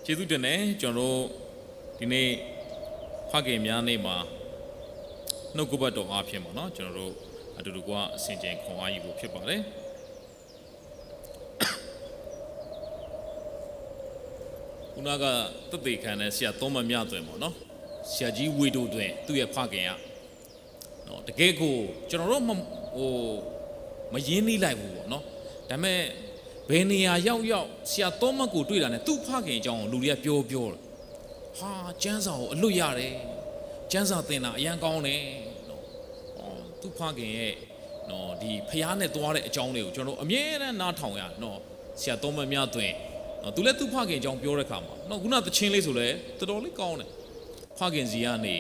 ကျေးဇူးတင်တယ်ကျွန်တော်တို့ဒီနေ့ဖခင်များနေ့မှာနှုတ်ကပတ်တော်အားဖြင့်ပေါ့နော်ကျွန်တော်တို့အတူတူကအစဉ်ကျင်ခွန်အားယူဖို့ဖြစ်ပါတယ်ခုနကတသက်ခံတဲ့ဆရာသုံးမမြသွင်ပေါ့နော်ဆရာကြီးဝေတို့တွင်သူ့ရဲ့ဖခင်ကနော်တကယ်ကိုကျွန်တော်တို့မရင်းနှီးလိုက်ဘူးပေါ့နော်ဒါပေမဲ့ဘယ်နေရာရောက်ဆရာသုံးမကိုတွေ့တာနဲ့သူ့ဖခင်အကြောင်းကိုလူတွေကပြောတယ်ဟာကျမ်းစာကိုအလွတ်ရတယ်ကျမ်းစာသင်တာအရန်ကောင်းတယ်နော်သူ့ဖခင်ရဲ့နော်ဒီဖျားနဲ့သွားတဲ့အကြောင်းတွေကိုကျွန်တော်အမြဲတမ်းနားထောင်ရနော်ဆရာသုံးမမြသွင်နော်သူလည်းသူ့ဖခင်အကြောင်းပြောတဲ့ခါမှာနော်ခုနသချင်းလေးဆိုလဲတော်တော်လေးကောင်းတယ်ဖခင်စီကနေ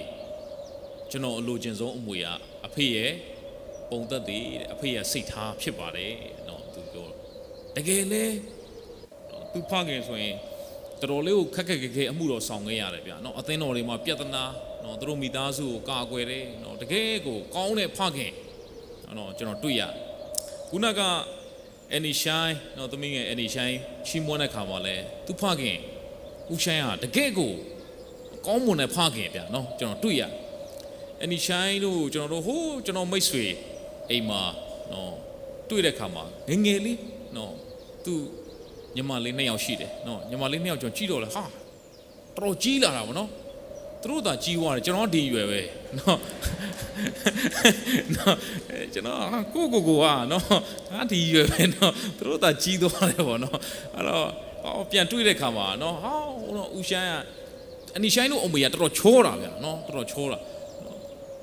ကျွန်တော်အလိုချင်ဆုံးအမွေကအဖေရဲ့ပုံသက်တည်တဲ့အဖေရဲ့စိတ်ထားဖြစ်ပါတယ်နော်သူပြောတကယ်လဲသူဖခင်ဆိုရင်တော်တော်လေးကိုခက်ခဲအမှုတော်ဆောင်ခဲ့ရတယ်ဗျာနော်အသင်းတော်တွေမှာပြဿနာနော်သူတို့မိသားစုကိုကာကွယ်တယ်နော်တကယ်ကိုကောင်းတဲ့ဖခင်နော်ကျွန်တော်တွေ့ရခုနကအန်နီရှိုင်းနော်သမီးငယ်အန်နီရှိုင်းချီးမွမ်းတဲ့ခါမှာလဲသူဖခင်ဦးရှိုင်းဟာတကယ်ကိုကောင်းမွန်တဲ့ဖခင်ဗျာနော်ကျွန်တော်တွေ့ရအန်နီရှိုင်းတို့ကျွန်တော်တို့ကျွန်တော်မိတ်ဆွေအိမ်မှာနော်တွေ့တဲ့ခါမှာငယ်ငယ်လေးနော်သူညီမလေး2ယောက်ရှိတယ်နော်ညီမလေး2ယောက်ကျွန်တော်ကြည့်တော့လေဟာတော်ကြီးလာတာဗောနော်သူတို့သာကြီးသွားတယ်ကျွန်တော်ဒီရွယ်ပဲနော်နော်ကျွန်တော်ကိုကနော်ဟာဒီရွယ်ပဲနော်သူတို့သာကြီးသွားတယ်ဗောနော်အဲ့တော့ပြန်တွေ့တဲ့ခါမှာနော်ဟာဦးရှိုင်းကအနီရှိုင်းတို့အုံမေကတော်တော်ချောတာဗျာနော်တော်တော်ချောတာ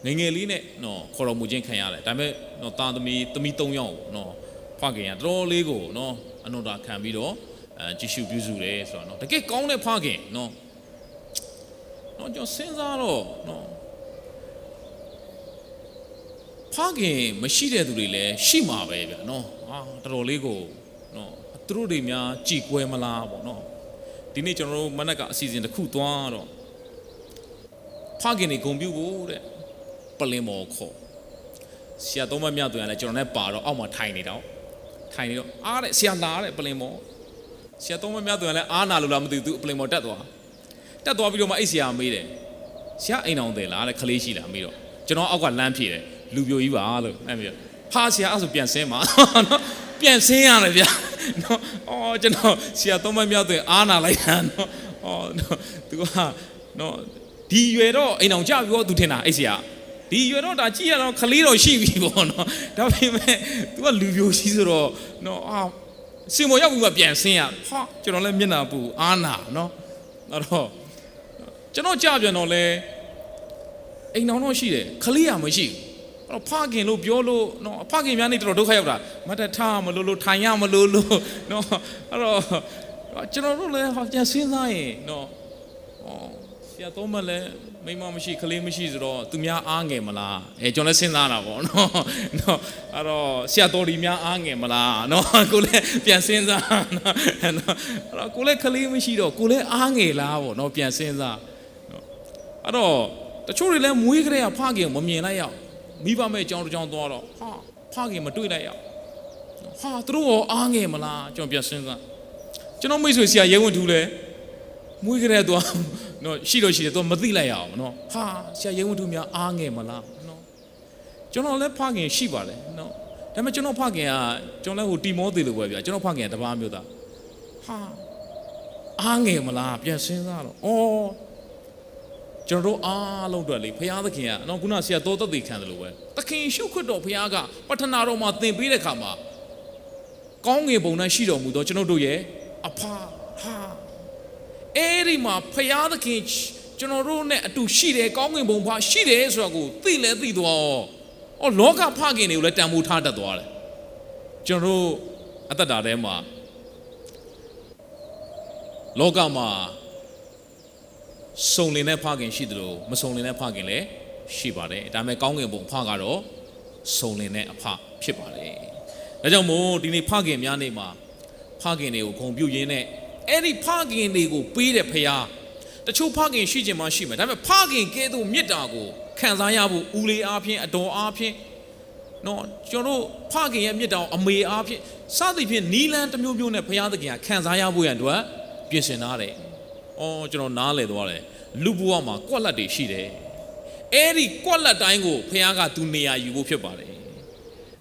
ငယ်ငယ်လေးနဲ့နော်ခေါ်တော်မူခြင်းခံရတယ်ဒါပေမဲ့နော်သားသမီး3ယောက်နော်ဖခင်ကတော်တော်လေးကိုနော်အနုတာခံပြီးတော့ကြည့်ရှုပြုစုတယ်ဆိုတော့နော်တကယ်ကောင်းတဲ့ဖခင်နော်ကျွန်တော်စဉ်းစားတော့နော်ဖခင်မရှိတဲ့သူတွေလည်းရှိမှာပဲဗျာနော်တော်တော်လေးကိုနော်သူတို့တွေများကြည်ကွဲမလားပေါ့နော်ဒီနေ့ကျွန်တော်တို့မနက်ကအစီအစဉ်တစ်ခုသွားတော့ဖခင်တွေဂုဏ်ပြုဖို့တဲ့ပလင်မော်ခေါ်ဆရာသုံးမမြတ်သူကလည်းကျွန်တော်နဲ့ပါတော့အောက်မှာထိုင်နေတော့အားတဲ့ဆရာလာတဲ့ပလင်မော်ဆရာသုံးမမြတ်သူကလည်းအားနာလို့လားမသိဘူးသူပလင်မော်တက်သွားပြီးတော့မှအဲ့ဆရာမေးတယ်ဆရာအိမ်အောင်တယ်လားတဲ့ခလေးရှိလားမေးတော့ကျွန်တော်အောက်ကလမ်းဖြည့်တယ်လူပြိုကြီးပါလို့အဲ့မေးဟာဆရာအဲ့ဆိုပြန်ဆင်းပါနော်ပြန်ဆင်းရတယ်ဗျာနော်ကျွန်တော်ဆရာသုံးမမြတ်သူအားနာလိုက်တာနော်သူကနော်ဒီရွယ်တော့အိမ်အောင်ကြပြီးတော့သူထင်တာအဲ့ဆရာဒီရွယ်တော့ဒါကြည့်ရတော့ခလေးတော့ရှိပြီပေါ့နော်ဒါပေမဲ့ तू ကလူပြိုရှိဆိုတော့နော်စင်မောရောက်ပြီးမှပြန်ဆင်းရဟာကျွန်တော်လည်းမျက်နှာပူအားနာနော်အဲ့တော့ကျွန်တော်ကြပြန်တော့လဲအိမ်အောင်တော့ရှိတယ်ခလေးရမရှိအဲ့တော့ဖခင်လို့ပြောလို့နော်ဖခင်များနေတော်တော်ဒုက္ခရောက်တာမတ်တထားမလို့ထိုင်ရမလို့နော်အဲ့တော့ကျွန်တော်တို့လည်းပြန်စဉ်းစားရင်နော်ဆရာသုံးမလဲမိမမရှိခလေးမရှိဆိုတော့သူများအားငယ်မလားကျွန်တော်လည်းစဉ်းစားတာပေါ့နော်အဲ့တော့ဆရာတော်ဒီများအားငယ်မလားနော်ကိုလည်းပြန်စဉ်းစားနော်အဲ့တော့ကိုလည်းခလေးမရှိတော့ကိုလည်းအားငယ်လားပေါ့နော်ပြန်စဉ်းစားနော်အဲ့တော့တချို့တွေလည်းမွေးကလေးကဖခင်မမြင်လိုက်ရအောင်မိဘမဲ့အကြောင်းသွားတော့ဖခင်မတွေ့လိုက်ရအောင်သူတို့ရောအားငယ်မလားကျွန်တော်ပြန်စဉ်းစားကျွန်တော်မိတ်ဆွေဆရာရဲဝင်ထူးလဲမွေးကလေးတော့နော်ရှိတော့တော့မသိလိုက်ရအောင်နော်ဆရာရဲဝတ္ထုများအားငယ်မလားနော်ကျွန်တော်လည်းဖခင်ရှိပါလေနော်ဒါပေမဲ့ကျွန်တော်ဖခင်ကကျွန်တော်လည်းတီမောသေလိုပဲဗျာကျွန်တော်ဖခင်ကတပါးမျိုးသားအားငယ်မလားပြန်စဉ်းစားတော့ကျွန်တော်တို့အားလုံးအတွက်လေဘုရားသခင်ကနော်ခုနဆရာတော်သက်သေခံတယ်လို့ပဲသခင်ရှုခွတ်တော်ဘုရားကပထနာတော်မှာသင်ပေးတဲ့ခါမှာကောင်းငယ်ပုံနဲ့ရှိတော်မူတော့ကျွန်တော်တို့ရဲ့အဖအဲ့ဒီမှာဖျားသခင်ကျွန်တော်တို့နဲ့အတူရှိတယ်ကောင်းကင်ဘုံဖရှိတယ်ဆိုတာကိုသိလဲသိသွားလောကဖခင်တွေကိုလည်းတန်ဖိုးထားတတ်သွားတယ်ကျွန်တော်တို့အသက်တာထဲမှာလောကမှာစုံလင်တဲ့ဖခင်ရှိတယ်လို့မစုံလင်တဲ့ဖခင်လည်းရှိပါတယ်ဒါပေမဲ့ကောင်းကင်ဘုံဖကတော့စုံလင်တဲ့အဖဖြစ်ပါတယ်ဒါကြောင့်မို့ဒီနေ့ဖခင်များနေ့မှာဖခင်တွေကိုဂုဏ်ပြုရင်းနဲ့အဲ့ဒီဖခင်တွေကိုပေးတဲ့ဖခင်တချို့ဖခင်ရှိခြင်းမရှိမယ်ဒါပေမဲ့ဖခင်ကဲသို့မေတ္တာကိုခံစားရဖို့ဦးလေးအားဖြင့်အတော်အားဖြင့်နော်ကျွန်တော်တို့ဖခင်ရဲ့မေတ္တာကိုအမေအားဖြင့်စသဖြင့်နီလန်းတစ်မျိုးမျိုးနဲ့ဘုရားသခင်ကခံစားရဖို့ရန်အတွက်ပြင်ဆင်ထားတယ် ကျွန်တော်နားလည်သွားတယ်လူဘဝမှာကွက်လက်တွေရှိတယ်အဲ့ဒီကွက်လက်တိုင်းကိုဖခင်ကသူနေရာယူဖို့ဖြစ်ပါတယ်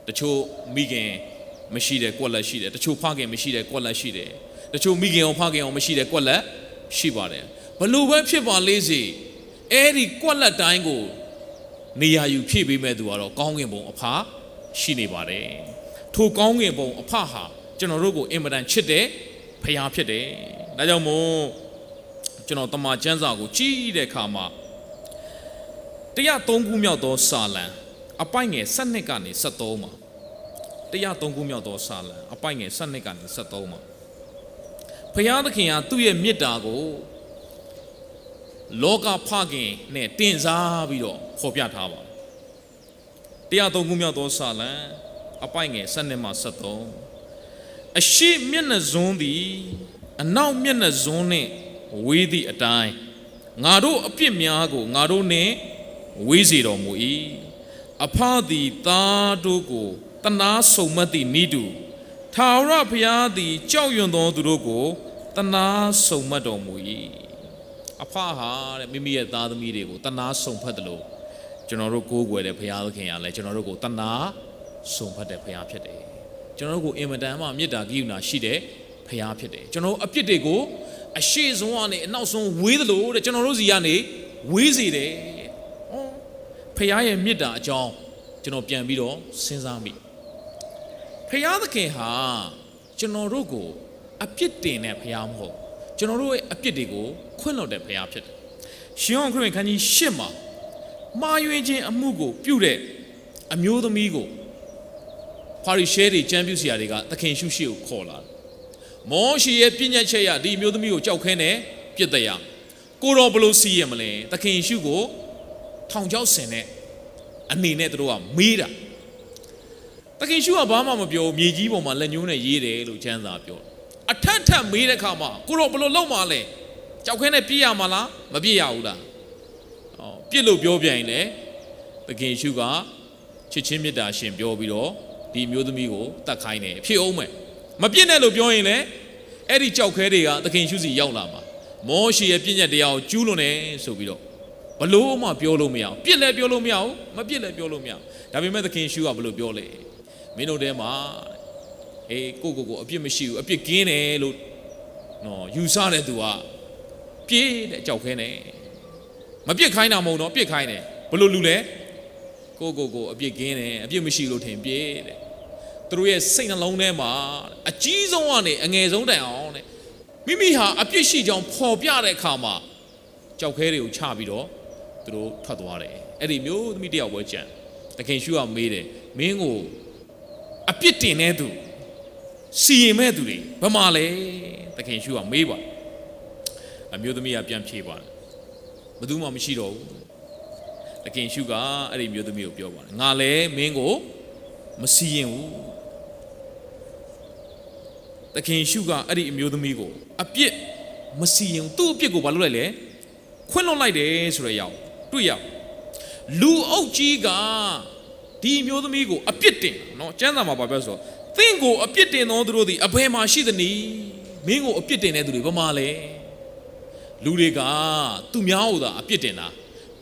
တချို့မိခင်မရှိတဲ့ကွက်လက်ရှိတယ်တချို့ဖခင်မရှိတဲ့ကွက်လက်ရှိတယ်တချို့မိခင်အောင်ဖခင်အောင်မရှိတဲ့ကွက်လက်ရှိပါတယ်ဘလို့ပဲဖြစ်ပါလေစေအဲ့ဒီကွက်လက်တိုင်းကိုနေရာယူဖြည့်ပေးမဲ့သူကတော့ကောင်းကင်ဘုံအဖရှိနေပါတယ်ထိုကောင်းကင်ဘုံအဖဟာကျွန်တော်တို့ကိုအင်မတန်ချစ်တဲ့ဖခင်ဖြစ်တယ်ဒါကြောင့်မို့ကျွန်တော်တမန်ကျမ်းစာကိုကြည့်တဲ့အခါမှာ103ခုမြောက်သောစာလံအပိုင်ငယ်7ကနေ73မှာ103ခုမြောက်သောစာလံအပိုင်ငယ်7ကနေ73မှာဖခင်သခင်ဟာသူ့ရဲ့မေတ္တာကိုလောကဖခင်နဲ့တင်စားပြီးတော့ဖော်ပြထားပါတယ်103ခုမြောက်သောစာလံအပိုင်ငယ်7မှ73အရှိမျက်နှာစွန်းသည်အနောက်မျက်နှာစွန်းနှင့်ဝေးသည့်အတိုင်းငါတို့အပြစ်များကိုငါတို့နှင့်ဝေးစေတော်မူ၏အဖသည်သားတို့ကိုတနာဆုံမတ်သည့်ဤသူထာဝရဘုရားသည်ကြောက်ရွံ့သောသူတို့ကိုတနာဆုံမတ်တော်မူ၏အဖဟာတဲ့မိမိရဲ့သားသမီးတွေကိုတနာဆုံဖတ်တယ်လို့ကျွန်တော်တို့ကိုးကွယ်တဲ့ဘုရားသခင်ကလည်းကျွန်တော်တို့ကိုတနာဆုံဖတ်တဲ့ဘုရားဖြစ်တယ်ကျွန်တော်တို့ကိုအင်မတန်မှမေတ္တာကရုဏာရှိတဲ့ဘုရားဖြစ်တယ်ကျွန်တော်တို့အပြစ်တွေကိုအရှိဆုံးကနေအနောက်ဆုံးဝေးတယ်လို့တဲ့ကျွန်တော်တို့စီကနေဝေးစေတယ်ဖခင်ရဲ့မေတ္တာအကြောင်းကျွန်တော်ပြန်ပြီးတော့စဉ်းစားမိဖခင်သခင်ဟာကျွန်တော်တို့ကိုအပြစ်တင်တဲ့ဖခင်မဟုတ်ကျွန်တော်တို့ရဲ့အပြစ်တွေကိုခွင့်လွှတ်တဲ့ဖခင်ဖြစ်တယ်ရှင်ယောဟန်ခရစ်ဝင်ခန်းကြီး8မှာမှားယွင်းခြင်းအမှုကိုပြုတဲ့အမျိုးသမီးကိုဖာရိရှဲတွေကျမ်းပြုဆရာတွေကသခင်ရှုရှိကိုခေါ်လာမောရှေရဲ့ပြညတ်ချက်ရဒီအမျိုးသမီးကိုကြောက်ခဲနဲ့ပြစ်တရားကိုတော်ဘလို့စီးရမလဲသခင်ရှုကိုထောင်ချောက်ဆင်တဲ့အနေနဲ့သူတို့ကမေးတာသခင်ရှုကဘာမှမပြောမြေကြီးပေါ်မှာလက်ညှိုးနဲ့ရေးတယ်လို့ကျမ်းစာပြောအထက်ထပ်မေးတဲ့အခါမှာကိုတော်ဘလို့လောက်မှလဲကြောက်ခဲနဲ့ပြစ်ရမှာလားမပြစ်ရဘူးလားပြစ်လို့ပြောပြန်ရင်လေသခင်ရှုကချစ်ချင်းမေတ္တာရှင်ပြောပြီးတော့ဒီမျိုးသမီးကိုတတ်ခိုင်းတယ်ဖြစ်အောင်မယ်မပြစ်နဲ့လို့ပြောရင်လေအဲ့ဒီကြောက်ခဲတွေကသခင်ရှုစီရောက်လာမှာမောရှေရဲ့ပြည့်ညတ်တရားကိုကျူးလွန်တယ်ဆိုပြီးတော့ဘလို့မှပြောလို့မရအောင်ပြစ်လည်းပြောလို့မရအောင်မပြစ်လည်းပြောလို့မရအောင်ဒါပေမဲ့သခင်ရှုကဘလို့ပြောလဲမင်းတို့ထဲမှာကိုအပြစ်မရှိဘူးအပြစ်ကင်းတယ်လို့နော်ယူဆတဲ့သူကပြေးတဲ့ကြောက်ခဲနဲ့မပြစ်ခိုင်းတာမဟုတ်တော့ပြစ်ခိုင်းတယ်ဘလို့လူလဲကိုအပြစ်ကင်းတယ်အပြစ်မရှိလို့ထင်ပြေးတဲ့သူတို့ရဲ့စိတ်နှလုံးထဲမှာအကြီးဆုံးကနေအငယ်ဆုံးတိုင်အောင်တဲ့မိမိဟာအပြစ်ရှိကြောင်းဖော်ပြတဲ့အခါမှာကြောက်ခဲတွေကိုချပြီးတော့သူတို့ထွက်သွားတယ်အဲ့ဒီမျိုးသမီးတယောက်ပဲကြံသခင်ရှုကမေးတယ်မင်းကိုအပြစ်တင်တဲ့သူစီရင်မဲ့သူတွေဘာမှလဲသခင်ရှုကမေးပါအမျိုးသမီးကပြန်ဖြေပါတယ်ဘယ်သူမှမရှိတော့ဘူးသခင်ရှုကအဲ့ဒီမျိုးသမီးကိုပြောပါတယ်ငါလည်းမင်းကိုမစီရင်ဘူးသခင်ရှုကအဲ့ဒီအမျိုးသမီးကိုအပြစ်မစီရင်သူ့အပြစ်ကိုဘာလုပ်လိုက်လဲခွင့်လွှတ်လိုက်တယ်ဆိုရရောက်တွေ့ရလူအုပ်ကြီးကဒီမျိုးသမီးကိုအပြစ်တင်နော်ကျမ်းစာမှာဘာပြောဆိုသင်ကိုအပြစ်တင်သောသူတို့သည်အဘယ်မှာရှိသနည်းမင်းကိုအပြစ်တင်တဲ့သူတွေဘာမှလဲလူတွေကသူများဟိုသာအပြစ်တင်တာ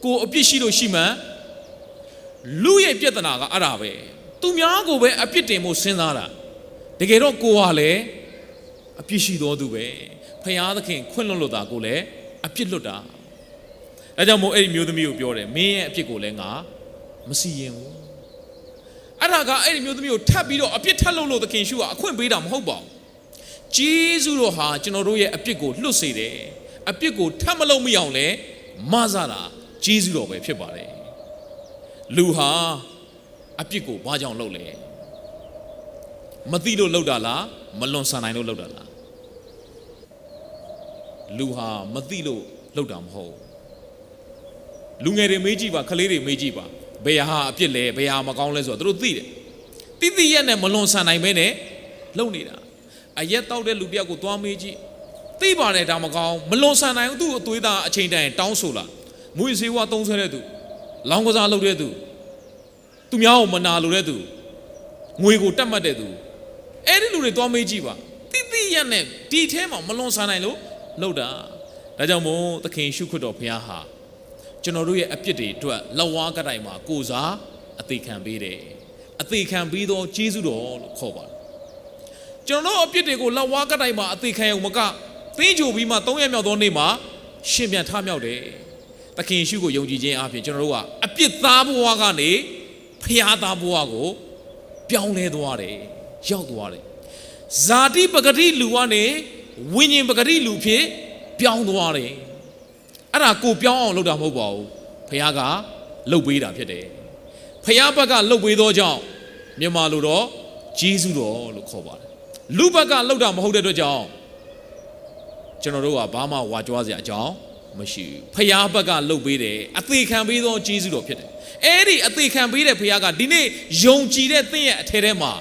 ကိုအပြစ်ရှိလို့ရှိမှန်လူရဲ့ပြဿနာကအဲ့ဒါပဲသူများကိုပဲအပြစ်တင်ဖို့စဉ်းစားတာတကယ်တော့ကိုကလည်းအပြစ်ရှိတော်သူပဲဖခင်သခင်ခွင့်လွှတ်လို့တာကိုလည်းအပြစ်လွတ်တာဒါကြောင့်မို့အဲ့ဒီမျိုးသမီးကိုပြောတယ်မင်းရဲ့အပြစ်ကိုလည်းငါမစီရင်ဘူးအဲ့ဒါကအဲ့ဒီမျိုးသမီးကိုထပ်ပြီးတော့အပြစ်ထပ်လုပ်လို့သခင်ရှုကအခွင့်ပေးတာမဟုတ်ပါဘူးဂျေဇုတော်ဟာကျွန်တော်တို့ရဲ့အပြစ်ကိုလွတ်စေတယ်အပြစ်ကိုထပ်မလုပ်မိအောင်လဲမဆတာဂျေဇုတော်ပဲဖြစ်ပါတယ်လူဟာအပြစ်ကိုဘာကြောင့်လုပ်လဲမသိလို့လုပ်တာလားမလွန်ဆန်နိုင်လို့လုပ်တာလားလူဟာမသိလို့လုပ်တာမဟုတ်လူငယ်တွေမေးကြည့်ပါခလေးတွေမေးကြည့်ပါဘယ်ဟာအပြစ်လဲဘယ်ဟာမကောင်းလဲဆိုတော့သူတို့သိတယ်တိရက်နဲ့မလွန်ဆန်နိုင်ပဲနဲ့လုပ်နေတာအရက်တောက်တဲ့လူတယောက်ကိုသွားမေးကြည့်သိပါတယ်ဒါမကောင်းမလွန်ဆန်နိုင်ဘူးသူ့အသွေးသားအချိန်တိုင်းတောင်းဆိုလာမွေးစေဝါသုံးဆွဲတဲ့သူလောင်းကစားလုပ်တဲ့သူသူများကိုမနာလိုတဲ့သူငွေကိုတတ်မှတ်တဲ့သူအဲ့ဒီလူတွေသွားမေးကြည့်ပါတိရက်နဲ့ဒီထဲမှာမလွန်ဆန်နိုင်လို့လုပ်တာ ဒါကြောင့်မို့သခင်ရှုခရစ်တော်ဘုရားဟာကျွန်တော်တို့ရဲ့အပြစ်တွေအတွက်လက်ဝါးကတိုင်မှာကိုစားအသေးခံပေးတယ်အသေးခံပြီးတော့ကျေးဇူးတော်လို့ခေါ်ပါတယ်ကျွန်တော်တို့အပြစ်တွေကိုလက်ဝါးကတိုင်မှာအသေးခံရုံမကသင်ကြိုပြီးမှ3ရက်မြောက်သောနေ့မှာရှင်ပြန်ထမြောက်တယ်သခင်ရှုကိုယုံကြည်ခြင်းအပြင်ကျွန်တော်တို့ကအပြစ်သားဘဝကနေဖျားသားဘဝကိုပြောင်းလဲသွားတယ်ရောက်သွားတယ်ဇာတိပဂတိလူကနေဝိညာဉ်ပဂတိလူဖြစ်ပြောင်းသွားတယ်အဲ့ဒါကိုပြောင်းအောင်လုပ်တာမဟုတ်ပါဘူးဖျားကလှုပ်ပေးတာဖြစ်တယ်ဖျားဘက်ကလှုပ်ပေးသောကြောင့်မြန်မာလိုတော့ဂျေဇုတော်လို့ခေါ်ပါတယ်လူဘက်ကလှုပ်တာမဟုတ်တဲ့အတွက်ကြောင့်ကျွန်တော်တို့ကဘာမှဝါကြွားစရာအကြောင်းမရှိဘူးဖျားဘက်ကလှုပ်ပေးတယ်အသေးခံပေးသောဂျေဇုတော်ဖြစ်တယ်အဲ့ဒီအသေးခံပေးတဲ့ဖျားကဒီနေ့ယုံကြည်တဲ့သင်ရဲ့အထဲထဲမှာ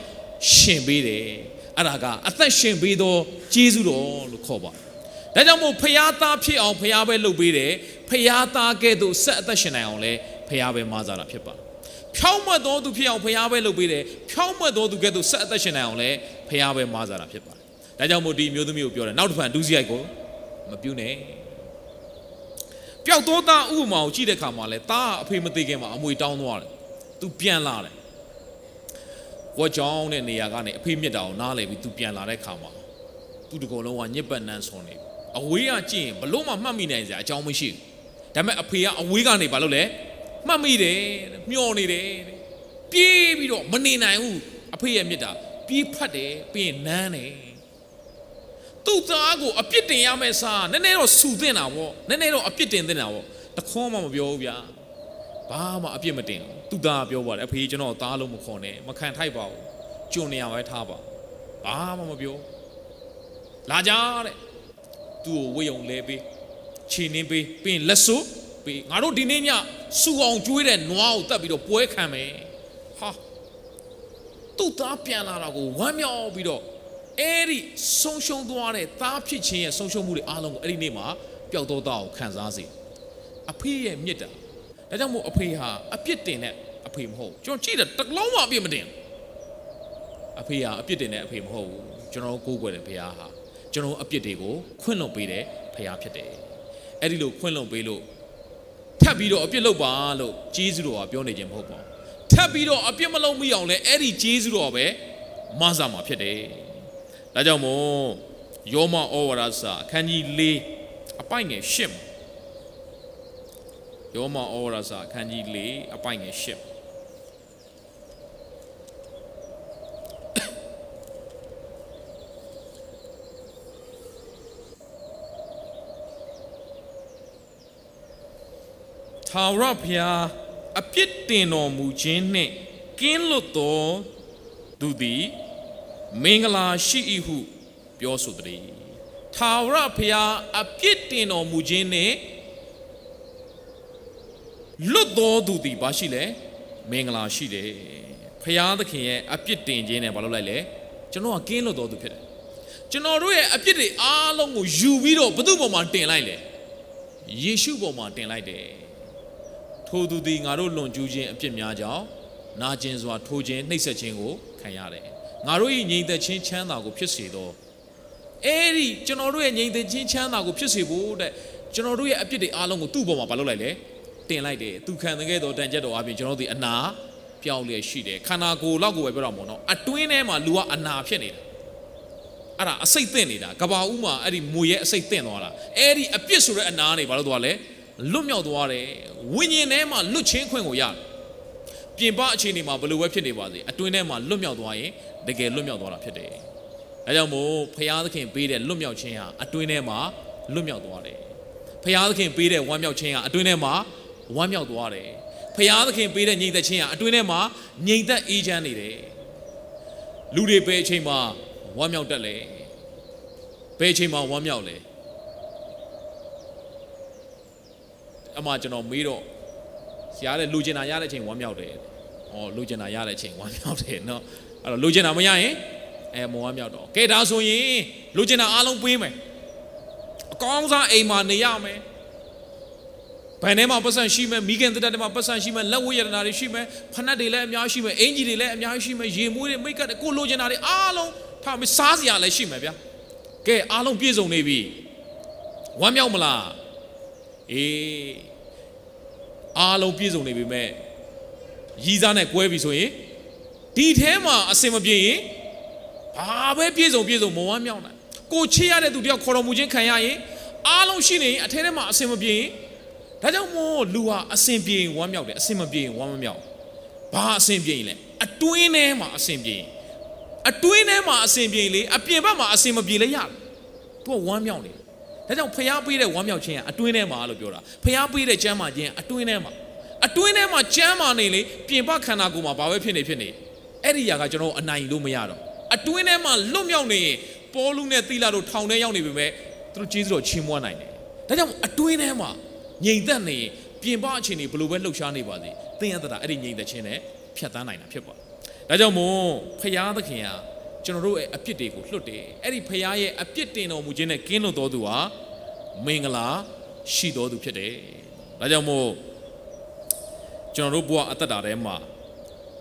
ရှင်ပေးတယ်အဲ့ဒါကအသက်ရှင်ပေးသောဂျေဇုတော်လို့ခေါ်ပါတယ်ဒါကြောင့်မို့ဖျားသားဖြစ်အောင်ဖျားပဲလှုပ်ပေးတယ်ဖျားသားကဲ့သို့ဆက်အသက်ရှင်နိုင်အောင်လဲဖျားပဲမဆာတာဖြစ်ပါတယ်ဖြောင်းမွက်တော်သူဖြစ်အောင်ဖျားပဲလုပ်ပေးတယ်ဖြောင်းမွက်တော်သူကဲ့သို့ဆက်အသက်ရှင်နိုင်အောင်လဲဖျားပဲမဆာတာဖြစ်ပါတယ်ဒါကြောင့်မို့ဒီမျိုးသမီးကိုပြောတယ်နောက်တစ်ဖန်ဒုစရိုက်ကိုမပြုနဲ့ပျောက်သောသားဥပမာကိုကြည့်တဲ့အခါမှာလဲသားအဖေမသိခင်မှာအမွေတောင်းသွားတယ်သူပြန်လာတယ်ဝါကြောင်းတဲ့နေရာကနေအဖေမြစ်တာကိုနားလဲပြီးသူပြန်လာတဲ့အခါမှာသူတကောလုံးကညစ်ပတ်နှန်းဆွန်နေအဝေးကကြည့်ရင်ဘလို့မှမှတ်မိနိုင်စရာအကြောင်းမရှိဘူးဒါပေမဲ့အဖေကအဝေးကနေဘာလုပ်လဲမှတ်မိတယ်မျောနေတယ်ပြေးပြီးတော့မနေနိုင်ဘူးအဖေရဲ့မြစ်တာပြေးဖတ်တယ်ပြီးရင်နမ်းတယ်သူ့သားကိုအပြစ်တင်ရမယ့်စားနည်းနည်းတော့ဆူသင့်တာပေါ့နည်းနည်းတော့အပြစ်တင်သင့်တာပေါ့တခေါမှမပြောဘူးဗျာဘာမှအပြစ်မတင်ဘူးသူ့သားပြောပါတယ်အဖေကျွန်တော်သားလုံးမခေါ်နဲ့မခံထိုက်ပါဘူးကျွန်နေရပဲထားပါဘာမှမပြောလာကြတဲ့သူ့ကိုဝေယုံလဲပေးခြေနှင်းပေးပြီးလက်စွပ်ပေးငါတို့ဒီနေ့ညစူအောင်ကျွေးတဲ့နွားကိုတတ်ပြီးတော့ပွဲခံမယ်ဟာသူ့သားပြန်လာတာကိုဝမ်းမြောက်ပြီးတော့အဲ့ဒီဆုံးရှုံးသွားတဲ့သားဖြစ်ခြင်းရဲ့ဆုံးရှုံးမှုတွေအားလုံးကိုအဲ့ဒီနေ့မှာပျောက်တော့သားကိုခံစားစေအဖေရဲ့မြစ်တာဒါကြောင့်မို့အဖေဟာအပြစ်တင်တဲ့အဖေမဟုတ်ကျွန်တော်ကြည့်တယ်တလုံးမှအပြစ်မတင်အဖေဟာအပြစ်တင်တဲ့အဖေမဟုတ်ဘူးကျွန်တော်ကိုးကွယ်တဲ့ဘုရားဟာကျွန်တော်အပြစ်တွေကိုခွင့်လွှတ်ပေးတဲ့ဘုရားဖြစ်တယ်အဲ့ဒီလိုခွင့်လွှတ်ပေးလို့ထပ်ပြီးတော့အပြစ်လုပ်ပါလို့ဂျေဇုတော်ကပြောနေခြင်းမဟုတ်ပါဘူးထပ်ပြီးတော့အပြစ်မလုပ်မိအောင်လဲအဲ့ဒီဂျေဇုတော်ပဲမဆာမှာဖြစ်တယ်ဒါကြောင့်မို့ယောမဩဝါဒစာအခန်းကြီး4အပိုင်ငယ်10ယောမဩဝါဒစာအခန်းကြီး4အပိုင်ငယ်10ထာဝရဘုရားအပြစ်တင်တော်မူခြင်းနှင့်ကင်းလွတ်သောသူသည်မင်္ဂလာရှိ၏ဟုပြောဆိုသည်ထာဝရဘုရားအပြစ်တင်တော်မူခြင်းနှင့်လွတ်သောသူသည်ဘာရှိလဲမင်္ဂလာရှိတယ်ဘုရားသခင်ရဲ့အပြစ်တင်ခြင်းနဲ့ဘာလုပ်လိုက်လဲကျွန်တော်ကကင်းလွတ်တော်သူဖြစ်တယ်ကျွန်တော်တို့ရဲ့အပြစ်တွေအားလုံးကိုယူပြီးတော့ဘု து ပေါ်မှာတင်လိုက်လေယေရှုပေါ်မှာတင်လိုက်တယ်ထိုသူသည်ငါတို့လွန်ကျူးခြင်းအပြစ်များကြောင့်နာကျင်စွာထိုးခြင်းနှိပ်စက်ခြင်းကိုခံရတယ်ငါတို့၏ငြိမ်သက်ခြင်းချမ်းသာကိုဖြစ်စေသောအဲ့ဒီကျွန်တော်တို့ရဲ့ငြိမ်သက်ခြင်းချမ်းသာကိုဖြစ်စေဖို့တဲ့ကျွန်တော်တို့ရဲ့အပြစ်တွေအားလုံးကိုသူ့ပေါ်မှာမလုပ်လိုက်လေတင်လိုက်တယ်သူခံတဲ့သောတန်ကြက်တော်အပြင်ကျွန်တော်တို့ဒီအနာပြောင်းလျက်ရှိတယ်ခန္ဓာကိုယ်လောက်ကိုပဲပြောတော့မို့နော်အတွင်းထဲမှာလူကအနာဖြစ်နေတာအဲ့ဒါအစိတ်သင့်နေတာကဘာဦးမှာအဲ့ဒီမွေရဲ့အစိတ်သင့်သွားတာအဲ့ဒီအပြစ်ဆိုတဲ့အနာနေဘာလို့သွားလဲလွတ်မြောက်သွားတယ်ဝိညာဉ်ထဲမှာလွတ်ချင်းခွင့်ကိုရတယ်ပြင်ပအခြေအနေမှာဘယ်လိုပဲဖြစ်နေပါစေအတွင်းထဲမှာလွတ်မြောက်သွားရင်တကယ်လွတ်မြောက်သွားတာဖြစ်တယ်အဲကြောင့်မို့ဖခင်သခင်ပေးတဲ့လွတ်မြောက်ခြင်းဟာအတွင်းထဲမှာလွတ်မြောက်သွားတယ်ဖခင်သခင်ပေးတဲ့ဝမ်းမြောက်ခြင်းဟာအတွင်းထဲမှာဝမ်းမြောက်သွားတယ်ဖခင်သခင်ပေးတဲ့ငြိမ်သက်ခြင်းဟာအတွင်းထဲမှာငြိမ်သက်အေးချမ်းနေတယ်လူတွေဘယ်အချိန်မှာဝမ်းမြောက်တတ်လဲဘယ်အချိန်မှာဝမ်းမြောက်လဲအမှကျွန်တော်မေးတော့ဆရာတဲ့လူကျင်တာရတဲ့အချိန်ဝမ်းမြောက်တယ်။ဩလူကျင်တာရတဲ့အချိန်ဝမ်းမြောက်တယ်နော်။အဲ့တော့လူကျင်တာမရရင်မဝမ်းမြောက်တော့။ကဲဒါဆိုရင်လူကျင်တာအားလုံးပေးမယ်။အကောင်းစားအိမ်မှာနေရမယ်။ဘယ်နဲ့မှပတ်စံရှိမယ်မိခင်တက်တက်မှာပတ်စံရှိမယ်လက်ဝတ်ရတနာတွေရှိမယ်ဖနက်တွေလည်းအများရှိမယ်အင်ကြီးတွေလည်းအများရှိမယ်ရေမွေးတွေမိတ်ကတ်တွေကိုလူကျင်တာတွေအားလုံးထားမစားစရာလည်းရှိမယ်ဗျာ။ကဲအားလုံးပြည့်စုံနေပြီ။ ဝမ်းမြောက်မလားအေးအားလုံးပြည့်စုံနေပြီမဲ့ရည်စားနဲ့ကွဲပြီဆိုရင်ဒီထဲမှာအစင်မပြေရင်ဘာပဲပြည့်စုံမဝမ်းမြောက်နိုင်ကိုချစ်ရတဲ့သူတယောက်ခေါ်တော်မူခြင်းခံရရင်အားလုံးရှိနေရင်အထဲထဲမှာအစင်မပြေရင်ဒါကြောင့်မို့လူဟာအစင်ပြေရင်ဝမ်းမြောက်တယ်အစင်မပြေရင်ဝမ်းမမြောက်ဘာအစင်ပြေရင်လဲအတွင်းထဲမှာအစင်ပြေရင်အတွင်းထဲမှာအစင်ပြေလေအပြင်ဘက်မှာအစင်မပြေလေရတယ်သူကဝမ်းမြောက်နေဒါကြောင့်ဖျားပေးတဲ့ဝမ်းမြောက်ခြင်းကအတွင်းထဲမှာလို့ပြောတာဖျားပေးတဲ့ကျမ်းမာခြင်းအတွင်းထဲမှာကျမ်းမာနေလေပြင်ပခန္ဓာကိုယ်မှာဘာပဲဖြစ်နေအဲ့ဒီຢာကကျွန်တော်အနိုင်လို့မရတော့အတွင်းထဲမှာလွတ်မြောက်နေရင်ပေါလုနဲ့သီလတို့ထောင်ထဲရောက်နေပြီမဲ့သူတို့ကျေးဇူးတော်ချီးမွမ်းနိုင်တယ်ဒါကြောင့်အတွင်းထဲမှာငြိမ်သက်နေရင်ပြင်ပအခြေအနေဘယ်လိုပဲလှုပ်ရှားနေပါစေသင်ရတာအဲ့ဒီငြိမ်သက်ခြင်းနဲ့ဖြတ်သန်းနိုင်တာဖြစ်ပါတယ်ဒါကြောင့်မို့ဖျားသခင်ကကျွန်တော်တို့ရဲ့အပြစ်တွေကိုလွှတ်တယ်အဲ့ဒီဖျားရဲ့အပြစ်တင်တော်မူခြင်းနဲ့ကင်းလွတ်တော်သူဟာမင်္ဂလာရှိတော်သူဖြစ်တယ်ဒါကြောင့်မို့ကျွန်တော်တို့ဘဝအသက်တာထဲမှာ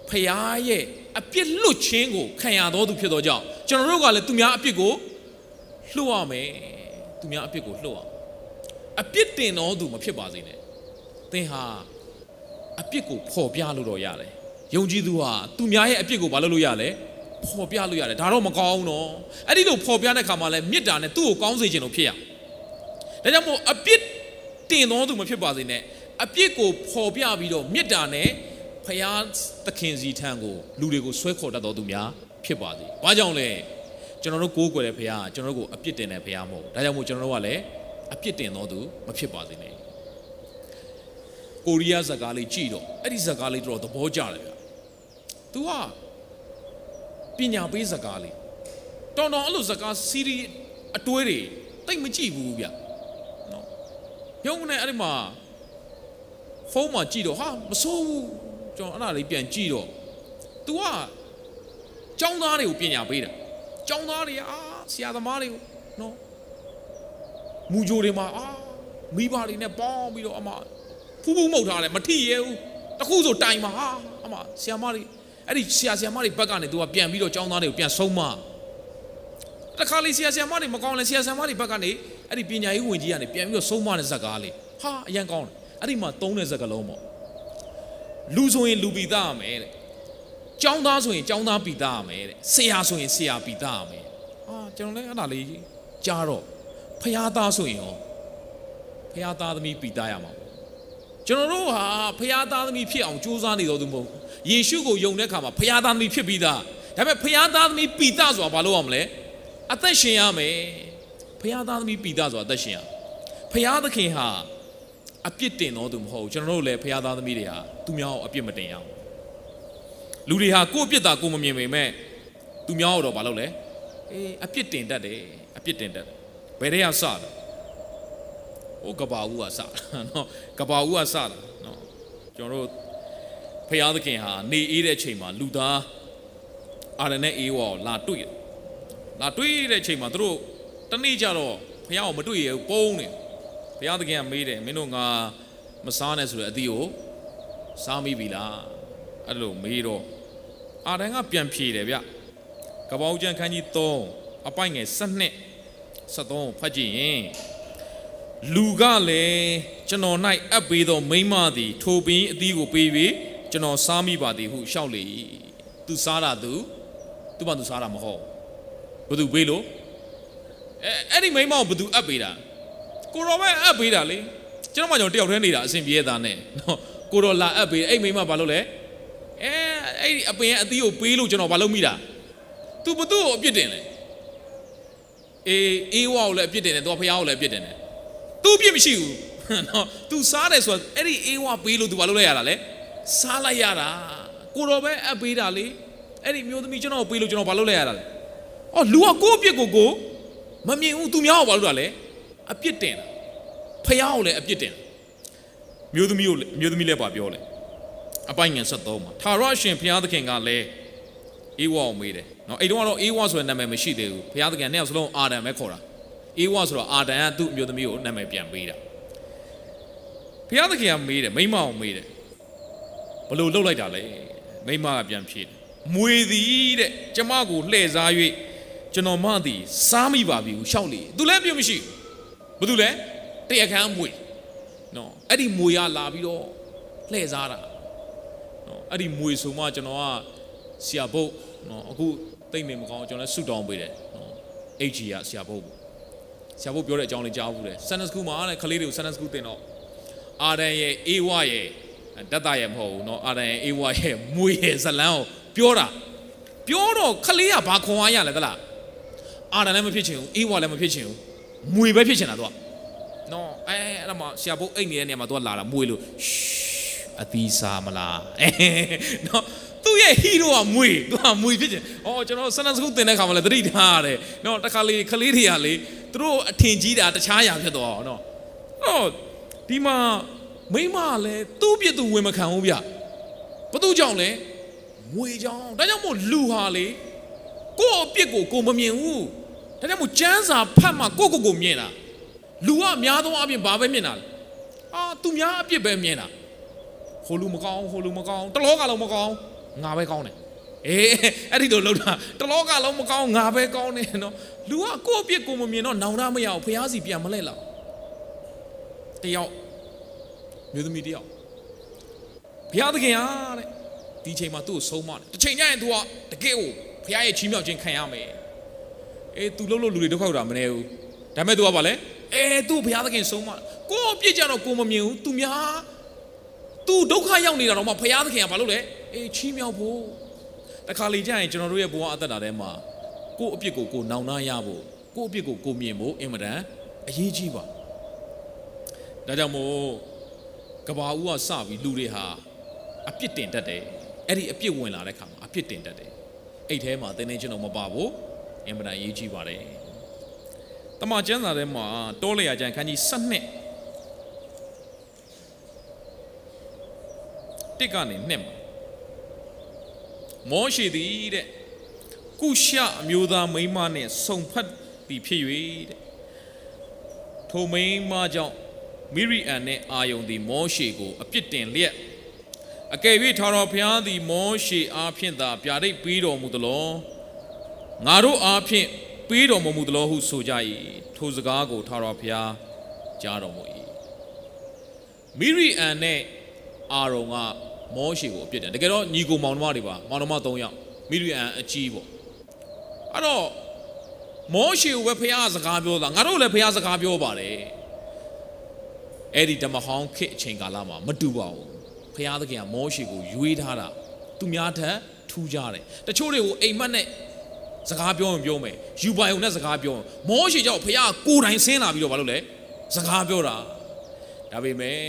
ဖျားရဲ့အပြစ်လွတ်ခြင်းကိုခံရတော်သူဖြစ်တော်ကြောင့်ကျွန်တော်တို့ကလည်းသူများအပြစ်ကိုလွှတ်ရမယ်သူများအပြစ်ကိုလွှတ်ရအပြစ်တင်တော်သူမဖြစ်ပါစေနဲ့သင်ဟာအပြစ်ကိုဖော်ပြလို့တော့ရတယ်ယုံကြည်သူဟာသူများရဲ့အပြစ်ကိုမလုပ်လို့ရလဲဖော်ပြလို့ရတယ်ဒါတော့မကောင်းဘူးနော်အဲ့ဒီလိုဖော်ပြတဲ့ခါမှာလဲမေတ္တာနဲ့သူ့ကိုကောင်းစေခြင်းလို့ဖြစ်ရဒါကြောင့်မို့အပြစ်တင်တော်သူမဖြစ်ပါစေနဲ့အပြစ်ကိုဖော်ပြပြီးတော့မေတ္တာနဲ့ဖယားသခင်စီထံကိုလူတွေကိုဆွဲခေါ်တတ်တော်သူများဖြစ်ပါစေ။ဘာကြောင့်လဲကျွန်တော်တို့ကိုးကွယ်တဲ့ဖယားကျွန်တော်တို့ကိုအပြစ်တင်တဲ့ဖယားမဟုတ်ဒါကြောင့်မို့ကျွန်တော်တို့ကလည်းအပြစ်တင်တော်သူမဖြစ်ပါစေနဲ့။ကိုရီးယားဇာတ်ကားလေးကြည့်တော့အဲ့ဒီဇာတ်ကားလေးတော့သဘောကျတယ်ဗျာ။ तू ကပညာပေးဇာတ်ကားလေးတော်အဲ့လိုဇာတ်ကားစီးရီးအတွဲတွေတိတ်မကြည့်ဘူးဗျာ။နော်။ရုံနဲ့အဲ့ဒီမှာဖုန်းမှာကြည့်တော့ဟာမဆိုးဘူးကျွန်တော်အဲ့ဒါလေးပြန်ကြည့်တော့ तू ကចောင်းသားတွေကိုပညာပေးတာចောင်းသားတွေဆရာသမားတွေကိုနော်မူဂျိုတွေမှာမိဘတွေနဲ့ပေါင်းပြီးတော့အမဖူးမှုတ်ထားတယ်မထိရဲဘူးတခုဆိုတိုင်မှာအမဆရာမတွေအဲ့ဒီဆရာမတွေဘက်ကနေ तू ကပြန်ပြီးတော့ចောင်းသားတွေကိုပြန်ဆုံးမတခါလေဆရာမတွေမကောင်းလဲဆရာမတွေဘက်ကနေအဲ့ဒီပညာရေးဝင်ကြီးကနေပြန်ပြီးတော့ဆုံးမတဲ့ဇာတ်ကားလေးဟာအရင်ကောင်းတယ်အဲ့ဒီမှာသုံးတဲ့စကားလုံးပေါ့လူဆိုရင်လူပီသားရမယ်တဲ့ကျောင်းသားဆိုရင်ကျောင်းသားပီသားရမယ်တဲ့ဆရာဆိုရင်ဆရာပီသားရမယ်ကျွန်တော်လည်းအဲ့ဒါလေးကြားတော့ဖယားသားဆိုရင်ရောဖယားသားသမီးပီသားရမှာပေါ့ကျွန်တော်တို့ဟာဖယားသားသမီးဖြစ်အောင်ကြိုးစားနေတော်သူမဟုတ်ယေရှုကိုယုံတဲ့အခါမှာဖယားသားသမီးဖြစ်ပြီးသားဒါပေမဲ့ဖယားသားသမီးပီသားဆိုတာဘာလို့ရမလဲအသက်ရှင်ရမယ်ဖယားသားသမီးပီသားဆိုတာအသက်ရှင်ရဖယားသခင်ဟာအပြစ်တင်တော်သူမဟုတ်ကျွန်တော်တို့လည်းဖျားသားသမီးတွေဟာသူများကိုအပြစ်မတင်ရအောင်လူတွေဟာကိုယ့်အပြစ်သာကိုယ်မမြင်ပေမဲ့သူများတော့ဘာလုပ်လဲအပြစ်တင်တတ်တယ်အပြစ်တင်တတ်တယ်ဘယ်တည်းကစတာကဘာဦးကစတာနော်ကဘာဦးကစတာနော်ကျွန်တော်တို့ဖျားသခင်ဟာနေအေးတဲ့ချိန်မှာလူသားအာရနဲ့အေးဝါကိုလာတွေ့တဲ့ချိန်မှာသူတို့တနေ့ကျတော့ဖျားကိုမတွေ့ရဘူးပုံးနေဘုရားသခင်ကမေးတယ်မင်းတို့ငါမစားနဲ့ဆိုတဲ့အသီးကိုစားမိပြီလားအဲ့လိုမေးတော့အာဒန်ကပြန်ဖြေတယ်ဗျကပ္ပဦးကျမ်းခန်းကြီး3အပိုက်ငယ်7-73ဖတ်ကြည့်ရင်လူကလည်းကျွန်တော်၌အပ်ပေးသောမိန်းမသည်ထိုပင်အသီးကိုပေးပြီးကျွန်တော်စားမိပါသည်ဟုရှောက်လေသူစားတာသူဘာသူစားတာမဟုတ်ဘသူပေးလို့အဲ့ဒီမိန်းမကိုဘသူအပ်ပေးတာကိုရောပဲအပ်ပေးတာလေကျွန်တော်မှကျွန်တော်တယောက်တည်းနေတာအဆင်ပြေတာနဲ့နော်ကိုရောလာအပ်ပေးအဲ့မိမဘာလို့လဲအဲ့ဒီအပင်ရဲ့အသီးကိုပေးလို့ကျွန်တော်ဘာလုပ်မိတာ तू ဘသူ့ကိုအပြစ်တင်လဲအေးဝါကိုလည်းအပြစ်တင်တယ် तू ဖျားကိုလည်းအပြစ်တင်တယ် तू အပြစ်မရှိဘူးနော် तू စားတယ်ဆိုတော့အဲ့ဒီအေးဝါပေးလို့ तू ဘာလုပ်လိုက်ရတာလဲစားလိုက်ရတာကိုရောပဲအပ်ပေးတာလေအဲ့ဒီမျိုးသမီးကျွန်တော်ပေးလို့ကျွန်တော်ဘာလုပ်လိုက်ရတာလဲလူကကိုယ့်အပြစ်ကိုမမြင်ဘူး तू များကိုဘာလုပ်တာလဲအပြစ်တင်တာဖျားကိုလည်းအပြစ်တင်မျိုးသမီးလည်းပါပြောလဲအပိုင်ငယ်73မှာထာဝရရှင်ဘုရားသခင်ကလည်းအေးဝါကိုမေးတယ်နော်အဲ့တုန်းကတော့အေးဝါဆိုတဲ့နာမည်မရှိသေးဘူးဘုရားသခင်နဲ့စလုံးအာဒံပဲခေါ်တာအေးဝါဆိုတော့အာဒံကသူ့မျိုးသမီးကိုနာမည်ပြန်ပေးတာဘုရားသခင်ကမေးတယ်မိန်းမကိုမေးတယ်ဘလို့လှုပ်လိုက်တာလဲမိန်းမကပြန်ဖြေတယ်မွေသည်တဲ့ကျမကိုလှည့်စား၍ကျွန်တော်မသည်စားမိပါပြီဟုရှောက်လေသူလည်းပြမရှိဘူး ဘာလို့လဲတရားခံမွေနော်အဲ့ဒီမွေရလာပြီးတော့လှည့်စားတာနော်အဲ့ဒီမွေဆိုမှကျွန်တော်ကဆရာဘုတ်နော်အခုတိတ်နေမကောင်းကျွန်တော်လည်းဆုတောင်းပေးတယ်နော် HG ကဆရာဘုတ်ပြောတဲ့အကြောင်းလေးကြားဘူးတယ် Sunday School မှာလည်းခလေးတွေကို Sunday School တင်တော့အာဒန်ရဲ့အေဝရဲ့တတ်တာရဲ့မဟုတ်ဘူးเนาะအာဒန်ရဲ့အေဝရဲ့မွေရဲ့ဇလန်းကိုပြောတော့ခလေးကဘာခွန်အားရလဲသလားအာဒန်လည်းမဖြစ်ချင်ဘူးအေဝလည်းမဖြစ်ချင်ဘူးမွေပဲဖြစ်ချင်တာသူကเนาะအဲ့ဒါမှဆရာဘုတ်အိတ်နေတဲ့နေရာမှာသူကလာတာမွေလို့အသီးစားမလားเนาะသူ့ရဲ့ဟီးရိုကမွေသူကမွေဖြစ်ချင်ကျွန်တော် Sunday School တင်တဲ့ခါမှာလည်းသတိထားရတယ်เนาะတခါလေခလေးတွေကလေသူတို့အထင်ကြီးတာတခြားရာဖြစ်သွားအောင်เนาะဒီမှာမိမလည်းသူ့ပြစ်သူဝင်မခံဘူးဗျဘာသူကြောင့်လဲမွေကြောင့်ဒါကြောင့်မို့လူဟာလေကိုယ့်အပြစ်ကိုမမြင်ဘူးဒါကြောင့်မို့ကျမ်းစာဖတ်မှကိုမြင်တာလူကအများသောအပြင်ဘာပဲမြင်တာလဲသူများအပြစ်ပဲမြင်တာဟိုလူမကောင်းတလောကလုံးမကောင်းငါပဲကောင်းတယ်အဲ့ဒီလိုလုပ်တာတလောကလုံးမကောင်းငါပဲကောင်းတယ်နော်လူကကိုယ့်အပြစ်ကိုမမြင်တော့နောင်တမရအောင်ဖျားစီပြန်မလဲလောက်တယောက်မျိုးသမီးတယောက်ဘုရားသခင်ဟာတဲ့ဒီချိန်မှာသူ့ကိုဆုံးမတယ်တစ်ချိန်ကျရင် तू ကတကယ်ကိုဘုရားရဲ့ချီးမြှောက်ခြင်းခံရမယ်तू လှုပ်လူတွေဒုက္ခရောက်တာမနေဘူးဒါပေမဲ့ तू ကဘာလဲतू ဘုရားသခင်ဆုံးမကိုယ့်အပြစ်ကြတော့ကိုမမြင်ဘူး तू များ तू ဒုက္ခရောက်နေတာတော့မှဘုရားသခင်ကဘာလုပ်လဲချီးမြှောက်ဖို့တခါလေကျရင်ကျွန်တော်တို့ရဲ့ဘဝအသက်တာထဲမှာကိုယ့်အပြစ်ကိုနောင်နာရဖို့ကိုယ့်အပြစ်ကိုမြင်ဖို့အင်မတန်အရေးကြီးပါဒါကြောင့်မို့ကဘာဦးကစပြီးလူတွေဟာအပြစ်တင်တတ်တယ်အဲ့ဒီအပြစ်ဝင်လာတဲ့ခါမှာအပြစ်တင်တတ်တယ်အဲ့ထဲမှာတင်းနေချင်းတော့မပါဘူးအင်မတန်ရေးကြီးပါတယ်တမန်ကျမ်းစာထဲမှာတောလေယာကျမ်းခန်းကြီး7တစ်ကနေနှစ်မှာမောရှေသည်တဲ့ကုရှအမျိုးသားမိန်းမနဲ့ဆုံဖတ်ပြီးဖြစ်၍တဲ့ထိုမိန်းမကြောင့်မိရိအန်နဲ့အာယုန်သည်မောရှေကိုအပြစ်တင်လျက်အကယ်၍ထာဝရဘုရားသည်မောရှေအားဖြင့်သာဗျာဒိတ်ပေးတော်မူသလောငါတို့အားဖြင့်ပေးတော်မမူသလောဟုဆိုကြ၏ထိုစကားကိုထာဝရဘုရားကြားတော်မူ၏မိရိအန်နဲ့အာရုန်ကမောရှေကိုအပြစ်တင်တကယ်တော့ညီကိုမောင်နှမတွေပါမောင်နှမ3ယောက်မိရိအန်အကြီးပေါ့အဲ့တော့မောရှေကိုပဲဘုရားစကားပြောတာငါတို့လည်းဘုရားစကားပြောပါတယ်အဲ့ဒီဓမ္မဟောင်းခေတ်အချိန်ကာလမှာမတူပါဘူးဘုရားသခင်ကမောရှေကိုရွေးထားတာသူများထက်ထူးခြားတယ်တချို့တွေကိုအိမ်မက်နဲ့စကားပြောမယ်ယူပိုင်ုံနဲ့စကားပြောမောရှေကြောင့်ဘုရားကိုယ်တိုင်ဆင်းလာပြီးတော့ဘာလို့လဲစကားပြောတာဒါပေမဲ့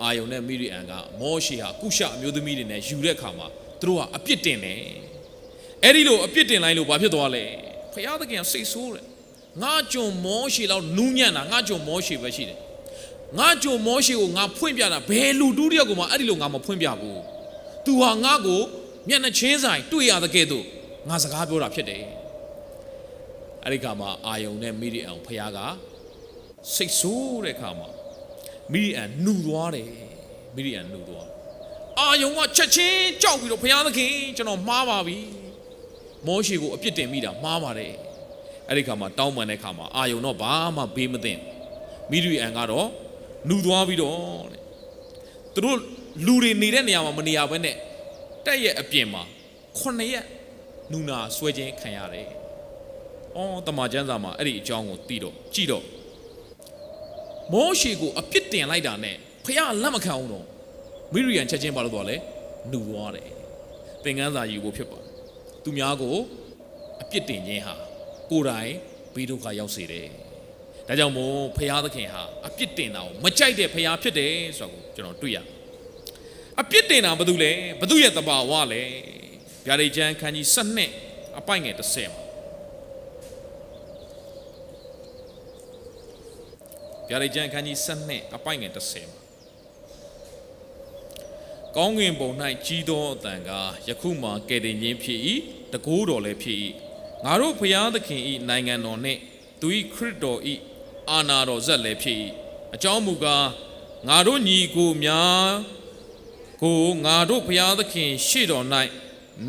အာယုန်နဲ့မိရိအန်ကမောရှေဟာကုရှအမျိုးသမီးတွေနဲ့ယူတဲ့အခါမှာသူတို့ကအပြစ်တင်တယ်အဲ့ဒီလိုအပြစ်တင်လိုက်လို့ဘာဖြစ်သွားလဲဘုရားသခင်ကစိတ်ဆိုးတယ်ငါကြုံမောရှေလောက်နူးညံ့တာငါကြုံမောရှေပဲရှိတယ်ငါကြုံမောရှေကိုငါဖွင့်ပြတာဘယ်လူတူးတယောက်ကိုမှအဲ့ဒီလိုငါမဖွင့်ပြဘူး။ तू ဟာငါကိုမျက်နှာချင်းဆိုင်တွေ့ရတဲ့ကဲ့သို့ငါစကားပြောတာဖြစ်တယ်။အဲ့ဒီကမှာအာယုန်နဲ့မိရိအန်ဖခင်ကစိတ်ဆိုးတဲ့အခါမှာမိရိအန်နှူသွားတယ်။မိရိအန်နှူသွား။အာယုန်ကချက်ချင်းကြောက်ပြီးတော့ဘုရားသခင်ကျွန်တော်မှားပါပြီ။မောရှေကိုအပြစ်တင်မိတာမှားပါတယ်။အဲ့ဒီကမှာတောင်းပန်တဲ့အခါမှာအာယုန်တော့ဘာမှဘေးမသိ။မိရိအန်ကတော့နှူသွားပြီးတော့တဲ့သူတို့လူတွေနေတဲ့နေရာမှာမနေရဘဲနဲ့တက်ရဲ့အပြင်မှာ9ရက်နူနာဆွဲခြင်းခံရတယ်။တမန်ကျမ်းစာမှာအဲ့ဒီအကြောင်းကိုသိတော့ကြည့်တော့မောရှေကိုအပြစ်တင်လိုက်တာနဲ့ဖခင်လက်မခံအောင်တော့မိရိယန်ချက်ချင်းပါလို့တော့လေနှူသွားတယ်။သင်ခန်းစာယူဖို့ဖြစ်ပါတယ်။သူများကိုအပြစ်တင်ခြင်းဟာကိုယ်တိုင်ဘေးဒုက္ခရောက်စေတယ်။ဒါကြောင့်မို့ဖခင်သခင်ဟာအပြစ်တင်တာကိုမကြိုက်တဲ့ဖခင်ဖြစ်တယ်ဆိုတာကိုကျွန်တော်တွေ့ရအပြစ်တင်တာဘာလို့လဲဘာလို့ရဲ့တဘာဝလဲဗျာဒိတ်ကျမ်းခန်းကြီး7အပိုင်ငယ်30မှာဗျာဒိတ်ကျမ်းခန်းကြီး7အပိုင်ငယ်30မှာကောင်းကင်ဘုံ၌ကြီးသောအတန်ကယခုမှကယ်တင်ခြင်းဖြစ်၏တကိုးတော်လည်းဖြစ်၏ငါတို့ဖခင်သခင်၏နိုင်ငံတော်နှင့်သူ၏ခရစ်တော်၏အာနာတော်ဇက်လည်းဖြစ်၏အကြောင်းမူကားငါတို့ညီကိုများကိုငါတို့ဘုရားသခင်ရှေ့တော်၌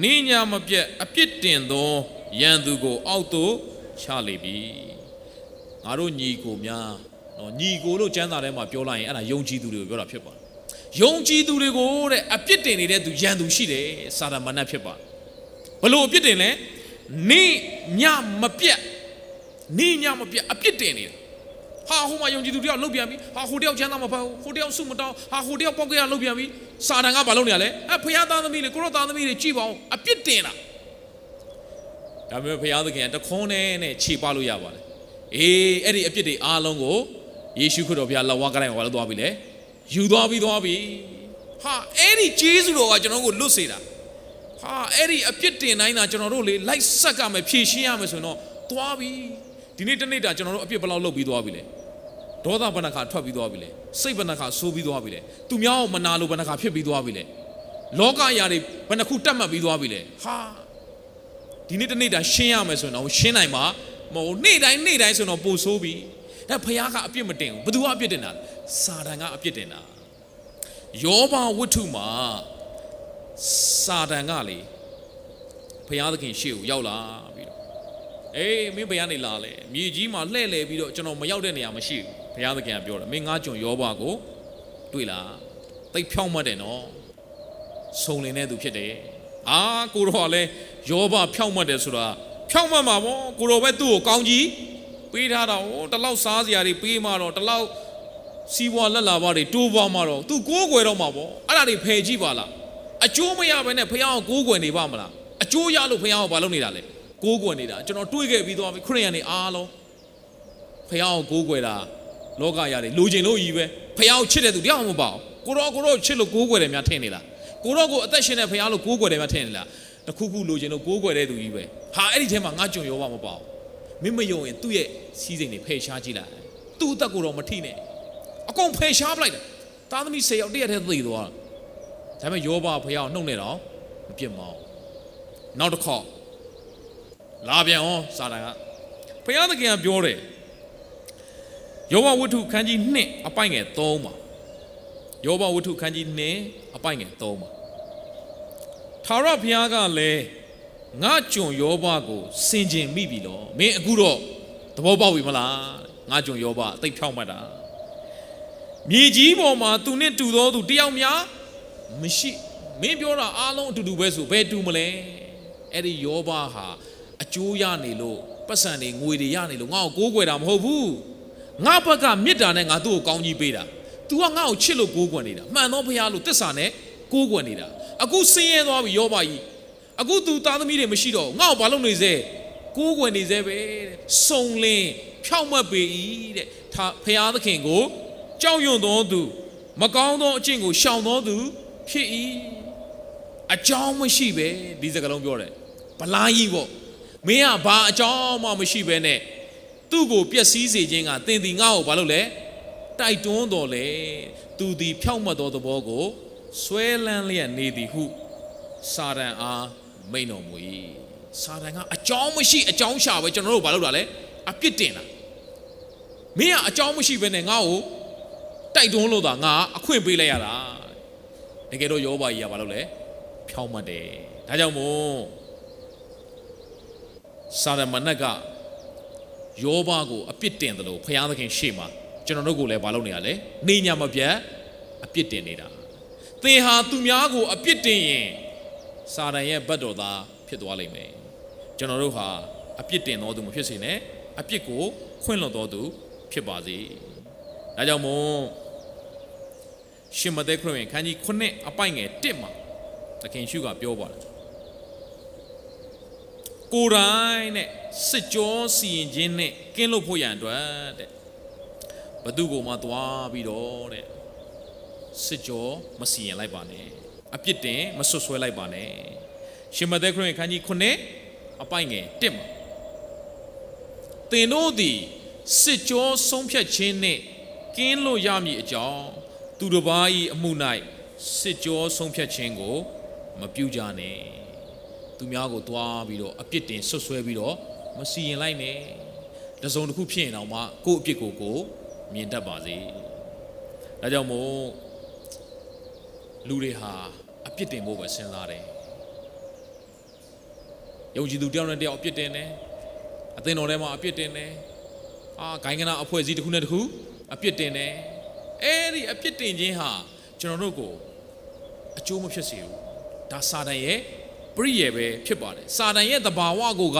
နိညာမပြတ်အပြစ်တင်သောရန်သူကိုအောက်သို့ချလေပြီငါတို့ညီကိုများ နော်ညီကိုလို့ကျမ်းစာထဲမှာပြောလိုက်ရင်အဲ့ဒါယုံကြည်သူတွေကိုပြောတာဖြစ်ပါတယ်ယုံကြည်သူတွေကိုတဲ့အပြစ်တင်နေတဲ့သူရန်သူရှိတယ်စာတမဏတ်ဖြစ်ပါတယ်ဘလို့အပြစ်တင်လဲနေညမပြတ်နေညမပြတ်အပြစ်တင်နေတာဟာဟိုမှာယုံကြည်သူတယောက်လှုပ်ပြန်ပြီဟာဟိုတယောက်ချမ်းသာမဖောက်ဟိုတယောက်စုမတောင်းဟာဟိုတယောက်ပေါက်ကရလှုပ်ပြန်ပြီစာတန်ကဘာလုပ်နေရလဲဖခင်သားသမီးတွေကိုရောသားသမီးတွေကြည့်ပါဦးအပြစ်တင်တာဒါပေမဲ့ဖခင်သခင်တခွန်းနဲ့ခြေပလို့ရပါတယ်အေးအဲ့ဒီအပြစ်တွေအားလုံးကိုယေရှုခရစ်တော်ဘုရားလက်ဝါးကတိုင်းကိုဘာလို့သွားပြီလဲယူသွားပြီဟာအဲ့ဒီဂျေဇုတော်ကကျွန်တော်တို့ကိုလွတ်စေတာဟာအဲ့ဒီအပြစ်တင်တိုင်းသာကျွန်တော်တို့လေလိုက်ဆက်ကမယ်ဖြည့်ရှင်းရမယ်ဆိုရင်တော့သွားပြီဒီနေ့တနေ့တာကျွန်တော်တို့အပြစ်ဘယ်လောက်လုပ်ပြီးသွားပြီလဲဒေါသဘဏ္ဍခါထွက်ပြီးသွားပြီလေစိတ်ဘဏ္ဍခါဆိုးပြီးသွားပြီလေသူများကိုမနာလို့ဘဏ္ဍခါဖြစ်ပြီးသွားပြီလေလောကအရာတွေဘယ်နှခုတက်မှတ်ပြီးသွားပြီလေဟာဒီနေ့တနေ့တာရှင်းရမယ်ဆိုရင်တော့ရှင်းနိုင်မှာမဟုတ်နေ့တိုင်းဆိုတော့ပို့ဆိုးပြီဒါဖခင်ကအပြစ်မတင်ဘူးဘယ်သူကအပြစ်တင်တာလဲစာတန်ကအပြစ်တင်တာယောဘဝတ္ထုမှာစာတန်ကလေဖခင်သခင်ရှေ့ကိုရောက်လာပြီးတော့အေးမင်းဘယ်ကနေလာလဲမြေကြီးမှာလှဲ့လေပြီးတော့ကျွန်တော်မရောက်တဲ့နေရာမရှိဘူးဘုရားသခင်ကပြောတယ်မင်းငါးကျွန်ယောဘကိုတွေ့လားတိတ်ဖြောင်းမှတ်တယ်နော်စုံလင်တဲ့သူဖြစ်တယ်အာကိုတော်ကလည်းယောဘဖြောင်းမှတ်တယ်ဆိုတာဖြောင်းမှတ်မှာပေါ့ကိုတော်ပဲသူ့ကိုကောင်းကြီးပေးထားတာဟိုတလောက်စားစရာတွေပေးမှတော့တလောက်စီးပွားလက်လာပါတွေတိုးပွားမှတော့သူကိုးကွယ်တော့မှာပေါ့အဲ့ဒါတွေဖယ်ကြည့်ပါလားအကျိုးမရဘဲနဲ့ဖခင်ကိုကိုးကွယ်နေပါမလားအကျိုးရလို့ဖခင်ကိုဘာလုပ်နေတာလဲကိုးကွယ်နေတာကျွန်တော်တွေးခဲ့ပြီးသွားပြီခရိယန်တွေအားလုံးဖခင်ကိုကိုးကွယ်တာလောကရာတွေလိုချင်လို့ကြီးပဲဖခင်ကိုချစ်တဲ့သူတရားမပေါ့ကိုတော့ချစ်လို့ကိုးကွယ်တယ်များထင်နေလားကိုတော့ကိုအသက်ရှင်တဲ့ဖခင်လို့ကိုးကွယ်တယ်များထင်နေလားတခုခုလိုချင်လို့ကိုးကွယ်တဲ့သူကြီးပဲဟာအဲ့ဒီထဲမှာငါကြုံရောပါမပေါ့မင်းမယုံရင်သူ့ရဲ့စီးစိမ်တွေဖယ်ရှားကြည့်လိုက်သူ့အသက်ကိုတော့မထိနဲ့အကုန်ဖယ်ရှားပလိုက်တယ်သားသမီး10ယောက်တရက်တည်းသေသွားတာဒါပေမဲ့ယောဘဖခင်ကိုနှုတ်နေတော့မပြစ်မအောင်နောက်တစ်ခေါက်လာပြန်အောင်စာတန်ကဘုရားသခင်ကပြောတယ်ယောဘဝတ္ထုခန်းကြီး2အပိုင်ငယ်3မှာယောဘဝတ္ထုခန်းကြီး2အပိုင်ငယ်3မှာထာဝရဘုရားကလည်းငါကျွန်ယောဘကိုစင်ကြင်မိပြီလို့မင်းအခုတော့သဘောပေါက်ပြီမလားငါကျွန်ယောဘအသိဖြောင်းမှတ်တာမြေကြီးပေါ်မှာသူနဲ့တူသောသူတယောက်များမရှိမင်းပြောတာအားလုံးအတူတူပဲဆိုဘယ်တူမလဲအဲ့ဒီယောဘဟာအကျိုးရနေလို့ပတ်စံတွေငွေတွေရနေလို့ငါ့ကိုကိုးကွယ်တာမဟုတ်ဘူးငါဘက်ကမေတ္တာနဲ့ငါသူ့ကိုကောင်းကြီးပေးတာ तू ကငါ့ကိုချစ်လို့ကိုးကွယ်နေတာမှန်တော့ဘုရားလို့တစ္ဆာနဲ့ကိုးကွယ်နေတာအခုဆင်းရဲသွားပြီယောဘကြီးအခု तू သားသမီးတွေမရှိတော့ငါ့ကိုဘာလုပ်နေစေကိုးကွယ်နေစေပဲတဲ့စုံလင်ဖြောက်မှတ်ပေ၏တဲ့ဘုရားသခင်ကိုကြောက်ရွံ့သောသူမကောင်းသောအကျင့်ကိုရှောင်သောသူဖြစ်၏အကြောင်းမရှိပဲဒီစကားလုံးပြောတယ်ဗလားကြီးပေါ့မင်းကဘာအကြောင်းမှမရှိပဲနဲ့သူ့ကိုပျက်စီးစေခြင်းကသင်သည်ငါ့ကိုဘာလုပ်လဲတိုက်တွန်းတော်လေသူသည်ဖြောင့်မတ်သောသဘောကိုဆွဲလန်းလျက်နေသည်ဟုစာတန်အားမိန်တော်မူ၏စာတန်ကအကြောင်းမရှိအကြောင်းရှာပဲကျွန်တော်တို့ဘာလုပ်တာလဲအပြစ်တင်တာမင်းကအကြောင်းမရှိပဲနဲ့ငါ့ကိုတိုက်တွန်းလို့သာငါအခွင့်ပေးလိုက်ရတာတကယ်တော့ယောဘကြီးကဘာလုပ်လဲဖြောင့်မတ်တယ်ဒါကြောင့်မို့စာရမဏတ်ကယောဘကိုအပြစ်တင်တယ်လို့ဘုရားသခင်ရှေ့မှာကျွန်တော်တို့ကိုလည်းမလုပ်နေရလဲနေညာမပြတ်အပြစ်တင်နေတာသင်ဟာသူများကိုအပြစ်တင်ရင်စာတန်ရဲ့ဘတ်တော်သားဖြစ်သွားလိမ့်မယ်ကျွန်တော်တို့ဟာအပြစ်တင်တော်သူမဖြစ်စေနဲ့အပြစ်ကိုခွင့်လွှတ်တော်သူဖြစ်ပါစေဒါကြောင့်မို့ရှင်မဿဲခရစ်ဝင်ခန်းကြီး9အပိုင်ငယ်1မှာသခင်ရှုကပြောပါတယ်ကိုယ်တိုင်နဲ့စစ်ကြောစီရင်ခြင်းနဲ့ကင်းလွတ်ဖို့ရန်အတွက်တဲ့ဘသူကိုမှသွားပြီးတော့တဲ့စစ်ကြောမစီရင်လိုက်ပါနဲ့အပြစ်တင်မဆွဆွဲလိုက်ပါနဲ့ရှင်မဿဲခရစ်ဝင်ခန်းကြီး9အပိုင်ငယ်1မှာသင်တို့သည်စစ်ကြောဆုံးဖြတ်ခြင်းနဲ့ကင်းလွတ်ရမည်အကြောင်းသူတစ်ပါး၏အမှု၌စစ်ကြောဆုံးဖြတ်ခြင်းကိုမပြုကြနဲ့သူများကိုသွားပြီးတော့အပြစ်တင်ဆွဆွဲပြီးတော့မစီရင်လိုက်နဲ့တစုံတစ်ခုဖြစ်ရင်တော့မှကိုယ့်အပြစ်ကိုမြင်တတ်ပါစေဒါကြောင့်မို့လူတွေဟာအပြစ်တင်ဖို့ပဲစဉ်းစားတယ်ယုံကြည်သူတယောက်နဲ့တယောက်အပြစ်တင်တယ်အသင်းတော်ထဲမှာအပြစ်တင်တယ်ဂိုင်းကနာအဖွဲ့အစည်းတစ်ခုနဲ့တစ်ခု အပြစ်တင်တယ်အဲ့ဒီအပြစ်တင်ခြင်းဟာကျွန်တော်တို့ကိုအကျိုးမဖြစ်စေဘူးဒါစာတန်ရဲ့ပရိယေပဲဖြစ်ပါတယ်စာတန်ရဲ့သဘာဝကိုက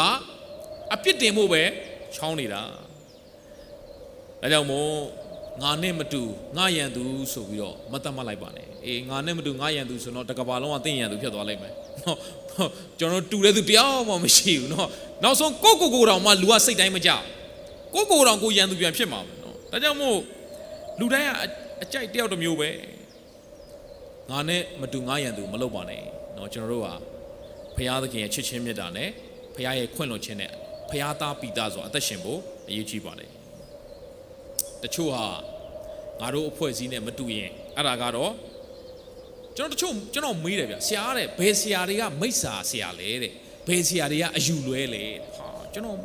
အပြစ်တင်ဖို့ပဲချောင်းနေတာဒါကြောင့်မို့ငါနဲ့မတူငါရန်သူဆိုပြီးတော့မတ်တတ်မှတ်လိုက်ပါနဲ့အေးငါနဲ့မတူငါရန်သူဆိုတော့တကဘာလုံးကသင်ရန်သူဖြစ်သွားလိမ့်မယ်နော်ကျွန်တော်တူတဲ့သူတရားမှမရှိဘူးနော်နောက်ဆုံးကိုတောင်မှလူကစိတ်တိုင်းမကြကိုတောင်ကိုရန်သူပြန်ဖြစ်မှာပဲနော်ဒါကြောင့်မို့လူတိုင်းကအကြိုက်တယောက်တစ်မျိုးပဲငါနဲ့မတူငါရန်သူမလုပ်ပါနဲ့နော်ကျွန်တော်တို့ဟာဖရာသခင်ရဲ့ချစ်ချင်းမြတ်တာနဲ့ဖရာရဲ့ခွင့်လွှတ်ခြင်းနဲ့ဖရာသားပိသားဆိုအသက်ရှင်ဖို့အရေးကြီးပါတယ်တချို့ဟာငါတို့အဖွဲ့အစည်းနဲ့မတူရင်အဲ့ဒါကတော့ကျွန်တော်မေးတယ်ဗျဆရာတဲ့ဘယ်ဆရာတွေကမိစ္ဆာဆရာလဲတဲ့ဘယ်ဆရာတွေကအယူလွဲလဲဟာကျွန်တော်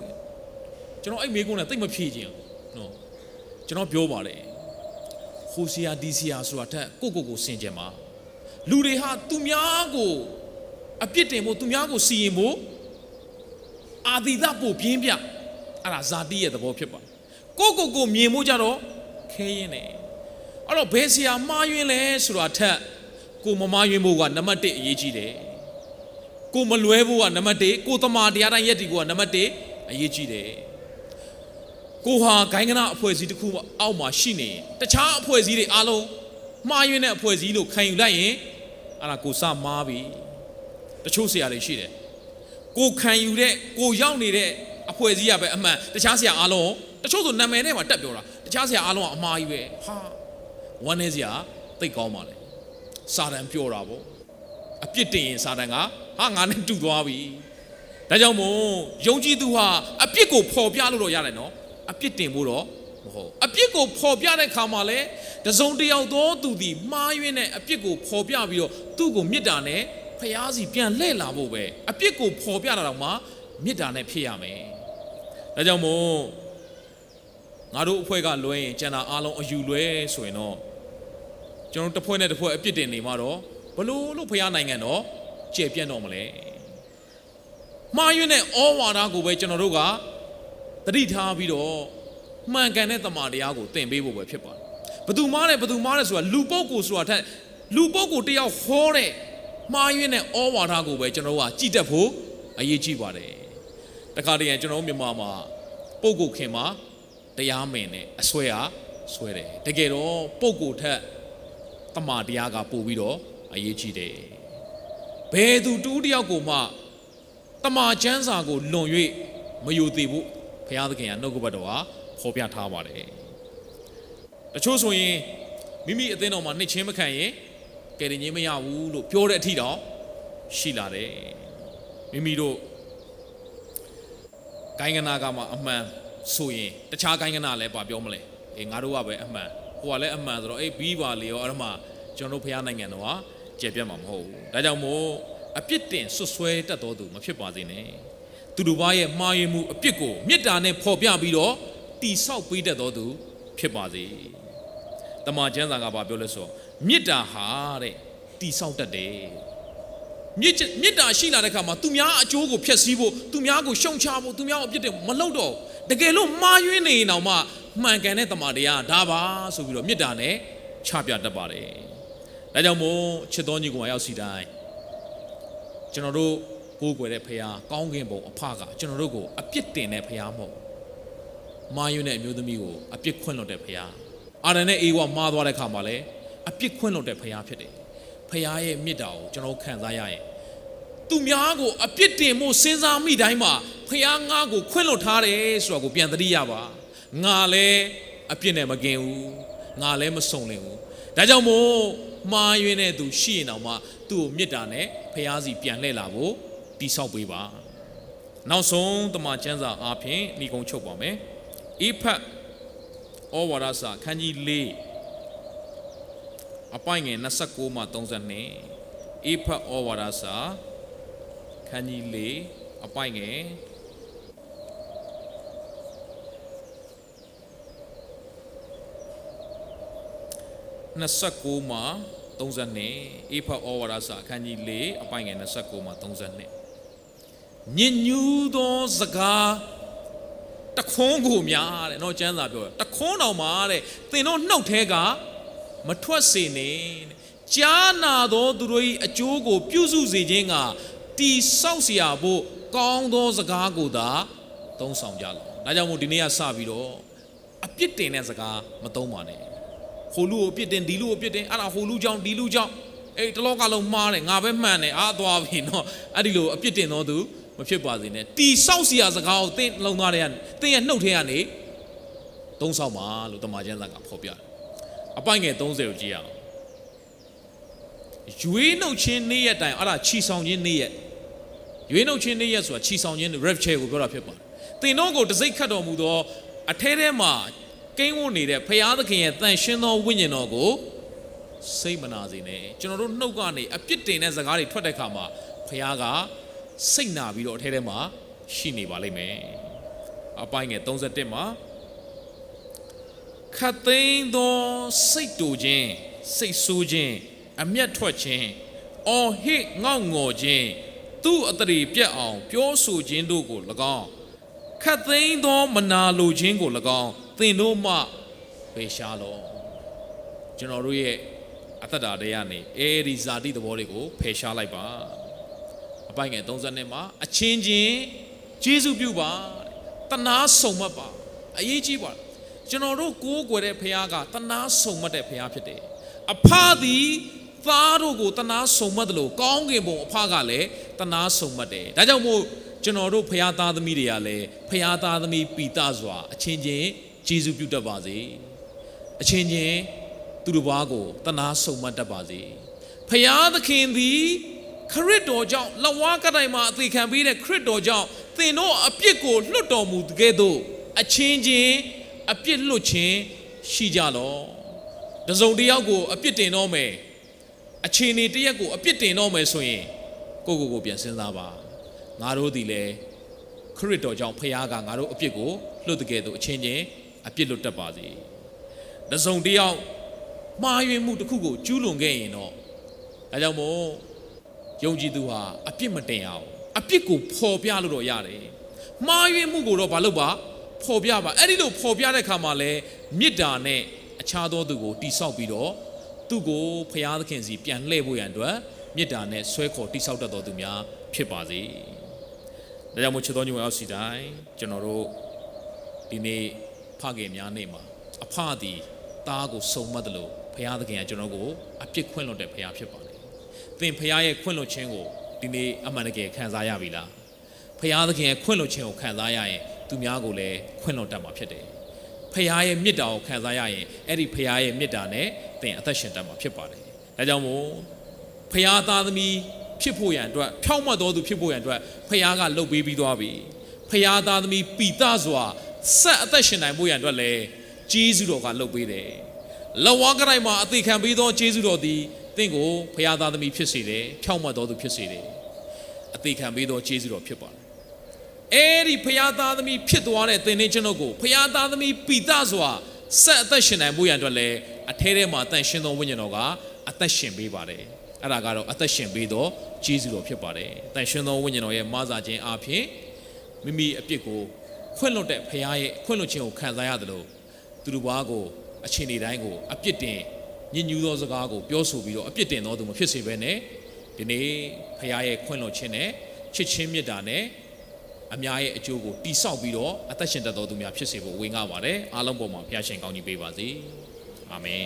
အဲ့မေးခွန်းနဲ့တိတ်မဖြေခြင်းနော်ကျွန်တော်ပြောပါတယ်ဟိုဆရာဒီဆရာဆိုတာထက်ကိုစင်ကြယ်မှာလူတွေဟာသူများကိုအပြစ်တင်ဖို့သူများကိုစီရင်ဖို့အာသီသပို့ပြင်းပြအဲ့ဒါဇာတိရဲ့သဘောဖြစ်ပါကိုမြင်မှုကြတော့ခဲရင်နေအဲ့တော့ဘယ်ဆရာမှားယွင်းလဲဆိုတာထက်ကိုမမှားယွင်းဖို့ကနံပါတ်1အရေးကြီးတယ်ကိုမလွဲဖို့ကနံပါတ်1ကိုတမာတရားတိုင်းရက်တီကိုကနံပါတ်1အရေးကြီးတယ်ကိုဟာဂိုင်းကနာအဖွဲ့အစည်းတစ်ခုအောက်မှာရှိနေတခြားအဖွဲ့အစည်းတွေအားလုံးမှားယွင်းတဲ့အဖွဲ့အစည်းလို့ခံယူလိုက်ရင်အဲ့ဒါကိုစမှားပြီတချို့ဆရာတွေရှိတယ်ကိုခံယူတဲ့ကိုရောက်နေတဲ့အဖွဲ့အစည်းကပဲအမှန်တခြားဆရာအားလုံးတချို့ဆိုနာမည်နဲ့မှတက်ပြောတာတခြားဆရာအားလုံးကအမှားကြီးပဲဟာဝမ်းနေစရာသိကောင်းပါလေစာတန်ပြောတာပေါ့အပြစ်တင်ရင်စာတန်ကဟာငါနဲ့တူသွားပြီဒါကြောင့်မို့ယုံကြည်သူဟာအပြစ်ကိုဖော်ပြလို့တော့ရတယ်နော်အပြစ်တင်ဖို့တော့မဟုတ်အပြစ်ကိုဖော်ပြတဲ့ခါမှာလဲတစုံတစ်ယောက်သောသူသည်မှားယွင်းတဲ့အပြစ်ကိုဖော်ပြပြီးတော့သူ့ကိုမေတ္တာနဲ့ဖျားစီပြန်လှည့်လာဖို့ပဲအပြစ်ကိုဖော်ပြတာတော့မှမေတ္တာနဲ့ဖြစ်ရမယ်ဒါကြောင့်မို့ငါတို့အဖွဲ့ကလွဲရင်ကျန်တာအားလုံးအယူလွဲဆိုရင်တော့ကျွန်တော်တစ်ဖွဲ့နဲ့တစ်ဖွဲ့အပြစ်တင်နေမှာတော့ဘလို့ဖျားနိုင်ငံတော့ကျေပြန့်တော့မလဲမှားယွင်းတဲ့ဩဝါဒကိုပဲကျွန်တော်တို့ကသတိထားပြီးတော့မှန်ကန်တဲ့တမန်တရားကိုသင်ပေးဖို့ပဲဖြစ်ပါတယ်ဘသူမားတယ်ဆိုတာလူပုဂ္ဂိုလ်ဆိုတာထက်လူပုဂ္ဂိုလ်တယောက်ဟောတဲ့မှားယွင်းတဲ့ဩဝါဒကိုပဲကျွန်တော်တို့ကကြည်တတ်ဖို့အရေးကြီးပါတယ်တခါတည်းကျွန်တော်မြန်မာမှာပုဂ္ဂိုလ်ခင်မှာတရားမင်နဲ့အဆွဲအားဆွဲတယ်တကယ်တော့ပုဂ္ဂိုလ်ထက်တမန်တရားကပို့ပြီးတော့အရေးကြီးတယ်ဘယ်သူတူတယောက်ကိုမှတမန်ကျမ်းစာကိုလွန်၍မယိုသေးဘူးဘုရားသခင်ကနှုတ်ကပတ်တော်ဟာဖော်ပြထားပါတယ်တချို့ဆိုရင်မိမိအသင်းတော်မှာနှိမ့်ချင်းမခံရင်ကယ်တင်ခြင်းမရဘူးလို့ပြောတဲ့အထိတောင်ရှိလာတယ်မိမိတို့ဂိုင်းကနာကမှအမှန်ဆိုရင်တခြားဂိုင်းကနာလည်းပါပြောမလဲအေးငါတို့ကပဲအမှန်ဟိုကလည်းအမှန်ဆိုတော့အေးပြီးပါလေရောအဲ့ဒါမှကျွန်တော်တို့ဘုရားနိုင်ငံတော်ဟာကျေပြတ်မှာမဟုတ်ဘူးဒါကြောင့်မို့အပြစ်တင်ဆွဆွဲတတ်တော်သူမဖြစ်ပါစေနဲ့သူတို့ဘာရဲ့မှားယွင်းမှုအပြစ်ကိုမေတ္တာနဲ့ဖော်ပြပြီးတော့တိဆောက်ပေးတတ်တော်သူဖြစ်ပါစေတမန်ကျမ်းစာကဘာပြောလဲဆိုမေတ္တာဟာတဲ့တိဆောက်တတ်တယ်မေတ္တာရှိလာတဲ့အခါမှာသူများအကျိုးကိုဖျက်ဆီးဖို့သူများကိုရှုံချဖို့သူများကိုအပြစ်တင်မလုပ်တော့တကယ်လို့မှားယွင်းနေရင်တော့မှမှန်ကန်တဲ့တမန်တရားဒါပါဆိုပြီးတော့မေတ္တာနဲ့ချပြတတ်ပါတယ်ဒါကြောင့်မို့ချစ်တော်ညီကောင်ရောက်စီတိုင်းကျွန်တော်တို့ကိုးကွယ်တဲ့ဖခင်ကောင်းကင်ဘုံအဖကကျွန်တော်တို့ကိုအပြစ်တင်တဲ့ဖခင်မဟုတ်မာယွန်းတဲ့အမျိုးသမီးကိုအပြစ်ခွင့်လွှတ်တဲ့ဖခင်အာရန်နဲ့အေဝါမားသွားတဲ့ခါမှာလည်းအပြစ်ခွင့်လွှတ်တဲ့ဖခင်ဖြစ်တယ်ဖခင်ရဲ့မေတ္တာကိုကျွန်တော်ခံစားရရင်သူများကိုအပြစ်တင်မှုစဉ်းစားမိတိုင်းမှာဖခင်ငါ့ကိုခွင့်လွှတ်ထားတယ်ဆိုတာကိုပြန်သတိရပါငါလည်းအပြစ်နဲ့မကင်ဘူးငါလည်းမစုံလင်ဘူးဒါကြောင့်မို့မှားယွင်းတဲ့သူရှိရင်တော့မှသူ့ကိုမေတ္တာနဲ့ဖခင်စီပြန်လှည့်လာဖို့တိဆောက်ပေးပါနောက်ဆုံးတမန်ကျမ်းစာအားဖြင့်ဤကုန်းချုပ်ပါမယ်အေဖတ်ဩဝါဒစာခန်းကြီး4အပိုင်းငယ်29မှ32အေဖတ်ဩဝါဒစာခန်းကြီး4အပိုင်းငယ်29မှ32အေဖတ်ဩဝါဒစာအခန်းကြီး4အပိုင်းငယ်29မှ32ညဉ့်ညူးသောစကား တခွန်းကိုများတဲ့နော်ကျမ်းစာပြောတခွန်းတော်မှာတဲ့သင်တို့နှုတ်ထဲကမထွက်စေနဲ့ကြားနာသောသူတို့၏အကျိုးကိုပြုစုစေခြင်းကတီဆောက်เสียဖို့ကောင်းသောစကားကိုသာသုံးဆောင်ကြလောဒါကြောင့်မို့ဒီနေ့ကစပြီးတော့အပြစ်တင်တဲ့စကားမသုံးပါနဲ့ဟိုလူကိုအပြစ်တင်ဒီလူကိုအပြစ်တင်အဲ့ဒါဟိုလူကြောင့်ဒီလူကြောင့်အဲ့တလောကလုံးမှားတယ်ငါပဲမှန်တယ်အားသွားပြီနော်အဲ့ဒီလိုအပြစ်တင်သောသူမဖြစ်ပါစေနဲ့တီဆောက်เสียစကားကိုသင်လုံသားတွေကသင်ရဲ့နှုတ်ထဲကနေသုံးဆောင်ပါလို့တမန်ကျမ်းစာကဖော်ပြတယ်အပိုင်ငယ်30ကိုကြည့်ရအောင်ရွေးနှုတ်ခြင်းနေ့ရက်တိုင်အဲ့ဒါချီဆောင်ခြင်းနေ့ရက်ရွေးနှုတ်ခြင်းနေ့ရက်ဆိုတာချီဆောင်ခြင်း rapture ကိုပြောတာဖြစ်ပါတယ်သင်တို့ကိုတစိ့ခတ်တော်မူသောအထဲထဲမှာကိန်းဝတ်နေတဲ့ဖရာသခင်ရဲ့တန်ရှင်းသောဝိညာဉ်တော်ကိုစိတ်မနာစေနဲ့ကျွန်တော်တို့နှုတ်ကနေအပြစ်တင်တဲ့စကားတွေထွက်တဲ့အခါမှာဖရာကစိတ်နာပြီးတော့အထဲထဲမှာရှိနေပါလိမ့်မယ်အပိုင်းငယ်31မှာခတ်သိမ်းသောစိတ်တူခြင်းစိတ်ဆိုးခြင်းအမျက်ထွက်ခြင်းအော်ဟစ်ငေါ့ငေါ်ခြင်းသူ့အတ္တိပြတ်အောင်ပြောဆိုခြင်းတို့ကို၎င်းခတ်သိမ်းသောမနာလိုခြင်းကို၎င်းသင်တို့မှပယ်ရှားလောကျွန်တော်တို့ရဲ့အသက်တာတွေကနေအဲဒီဇာတိသဘောတွေကိုဖယ်ရှားလိုက်ပါအပိုင်ငယ်32မှာအချင်းချင်းယေရှုပြုပါတနာဆုံမှတ်ပါအရေးကြီးပါကျွန်တော်တို့ကိုးကွယ်တဲ့ဖခင်ကတနာဆုံမှတ်တဲ့ဖခင်ဖြစ်တယ်အဖသည်သားတို့ကိုတနာဆုံမှတ်တယ်လို့ကောင်းကင်ဘုံအဖကလည်းတနာဆုံမှတ်တယ်ဒါကြောင့်မို့ကျွန်တော်တို့ဖခင်သားသမီးတွေကလည်းဖခင်သားသမီးပိတစွာအချင်းချင်းယေရှုပြုတတ်ပါစေအချင်းချင်းသူတို့ဘာကိုတနာဆုံမှတ်တတ်ပါစေဖခင်သခင်သည်ခရစ်တော်ကြောင့်လဝါကတိုင်မှာအသေးခံပေးတဲ့ခရစ်တော်ကြောင့်သင်တို့အပြစ်ကိုလွတ်တော်မူကဲ့သို့အချင်းချင်းအပြစ်လွတ်ခြင်းရှိကြလောတစုံတစ်ယောက်ကိုအပြစ်တင်တော့မယ်အချင်းနေတစ်ရက်ကိုအပြစ်တင်တော့မယ်ဆိုရင်ကိုပြန်စဉ်းစားပါငါတို့ဒီလေခရစ်တော်ကြောင့်ဖခင်ကငါတို့အပြစ်ကိုလွတ်တဲ့ကဲ့သို့အချင်းချင်းအပြစ်လွတ်တတ်ပါစေတစုံတစ်ယောက်မှားယွင်းမှုတစ်ခုကိုကျူးလွန်ခဲ့ရင်တော့ဒါကြောင့်မို့ယုံကြည်သူဟာအပြစ်မတင်အောင်အပြစ်ကိုဖော်ပြလို့တော့ရတယ်မှားယွင်းမှုကိုတော့မလုပ်ပါဖော်ပြပါအဲ့ဒီလိုဖော်ပြတဲ့အခါမှာလဲမေတ္တာနဲ့အခြားသောသူကိုတိဆောက်ပြီးတော့သူ့ကိုဖခင်သခင်စီပြန်လှည့်ဖို့ရန်အတွက်မေတ္တာနဲ့ဆွဲခေါ်တိဆောက်တတ်တော်သူများဖြစ်ပါစေဒါကြောင့်မို့ချစ်တော်ညီမအောင်စီတိုင်းကျွန်တော်တို့ဒီနေ့ဖခင်များနေ့မှာအဖသည်သားကိုစုံမတ်တယ်လို့ဖခင်သခင်ကကျွန်တော်ကိုအပြစ်ခွင့်လွတ်တဲ့ဖခင်ဖြစ်ပါတယ်သင်ဖခင်ရဲ့ခွင့်လွတ်ခြင်းကိုဒီနေ့အမှန်တကယ်ခံစားရပြီလားဖခင်သခင်ရဲ့ခွင့်လွတ်ခြင်းကိုခံစားရရင်သူများကိုလည်းခွင့်လွတ်တတ်မှာဖြစ်တယ်ဖခင်ရဲ့မေတ္တာကိုခံစားရရင်အဲ့ဒီဖခင်ရဲ့မေတ္တာနဲ့သင်အသက်ရှင်တတ်မှာဖြစ်ပါတယ်ဒါကြောင့်မို့ဖခင်သားသမီးဖြစ်ဖို့ရန်အတွက်ဖြောင့်မတ်တော်သူဖြစ်ဖို့ရန်အတွက်ဖခင်ကလှုပ်ပေးပြီးသွားပြီဖခင်သားသမီးပိသစွာဆက်အသက်ရှင်နိုင်ဖို့ရန်အတွက်လည်းဂျေဇုတော်ကလှုပ်ပေးတယ်လဝါကတိုင်းမှာအသေးခံပေးသောဂျေဇုတော်သည်သင်ကိုဖခင်သားသမီးဖြစ်စေတယ်ဖြောင့်မတ်တော်သူဖြစ်စေတယ်အသေးခံပေးသောဂျေဇုတော်ဖြစ်ပါတယ်အဲ့ဒီဖခင်သားသမီးဖြစ်သွားတဲ့သင်နဲ့ကျွန်တော်ကိုဖခင်သားသမီးပိသစွာဆက်အသက်ရှင်နိုင်ဖို့ရန်အတွက်လည်းအထဲထဲမှာတန်ရှင်းသောဝိညာဉ်တော်ကအသက်ရှင်ပေးပါတယ်အဲ့ဒါကတော့အသက်ရှင်ပေးသောဂျေဇုတော်ဖြစ်ပါတယ်တန်ရှင်းသောဝိညာဉ်တော်ရဲ့မဆာခြင်းအပြင်မိမိအပြစ်ကိုခွင့်လွတ်တဲ့ဖခင်ရဲ့ခွင့်လွတ်ခြင်းကိုခံစားရတယ်လို့သူတို့ဘာကိုအချိန်ဒီတိုင်းကိုအပြစ်တင်ညဉ့်ညူးသောစကားကိုပြောဆိုပြီးတော့အပြစ်တင်သောသူမဖြစ်စေဘဲနဲ့ဒီနေ့ဖခင်ရဲ့ခွင့်လွတ်ခြင်းနဲ့ချစ်ချင်းမေတ္တာနဲ့အများရဲ့အကျိုးကိုတိဆောက်ပြီးတော့အသက်ရှင်တတ်သောသူများဖြစ်စေဖို့ဝေငှပါတယ်အားလုံးပေါ်မှာဖခင်ရှင်ကောင်းကြီးပေးပါစေအာမင်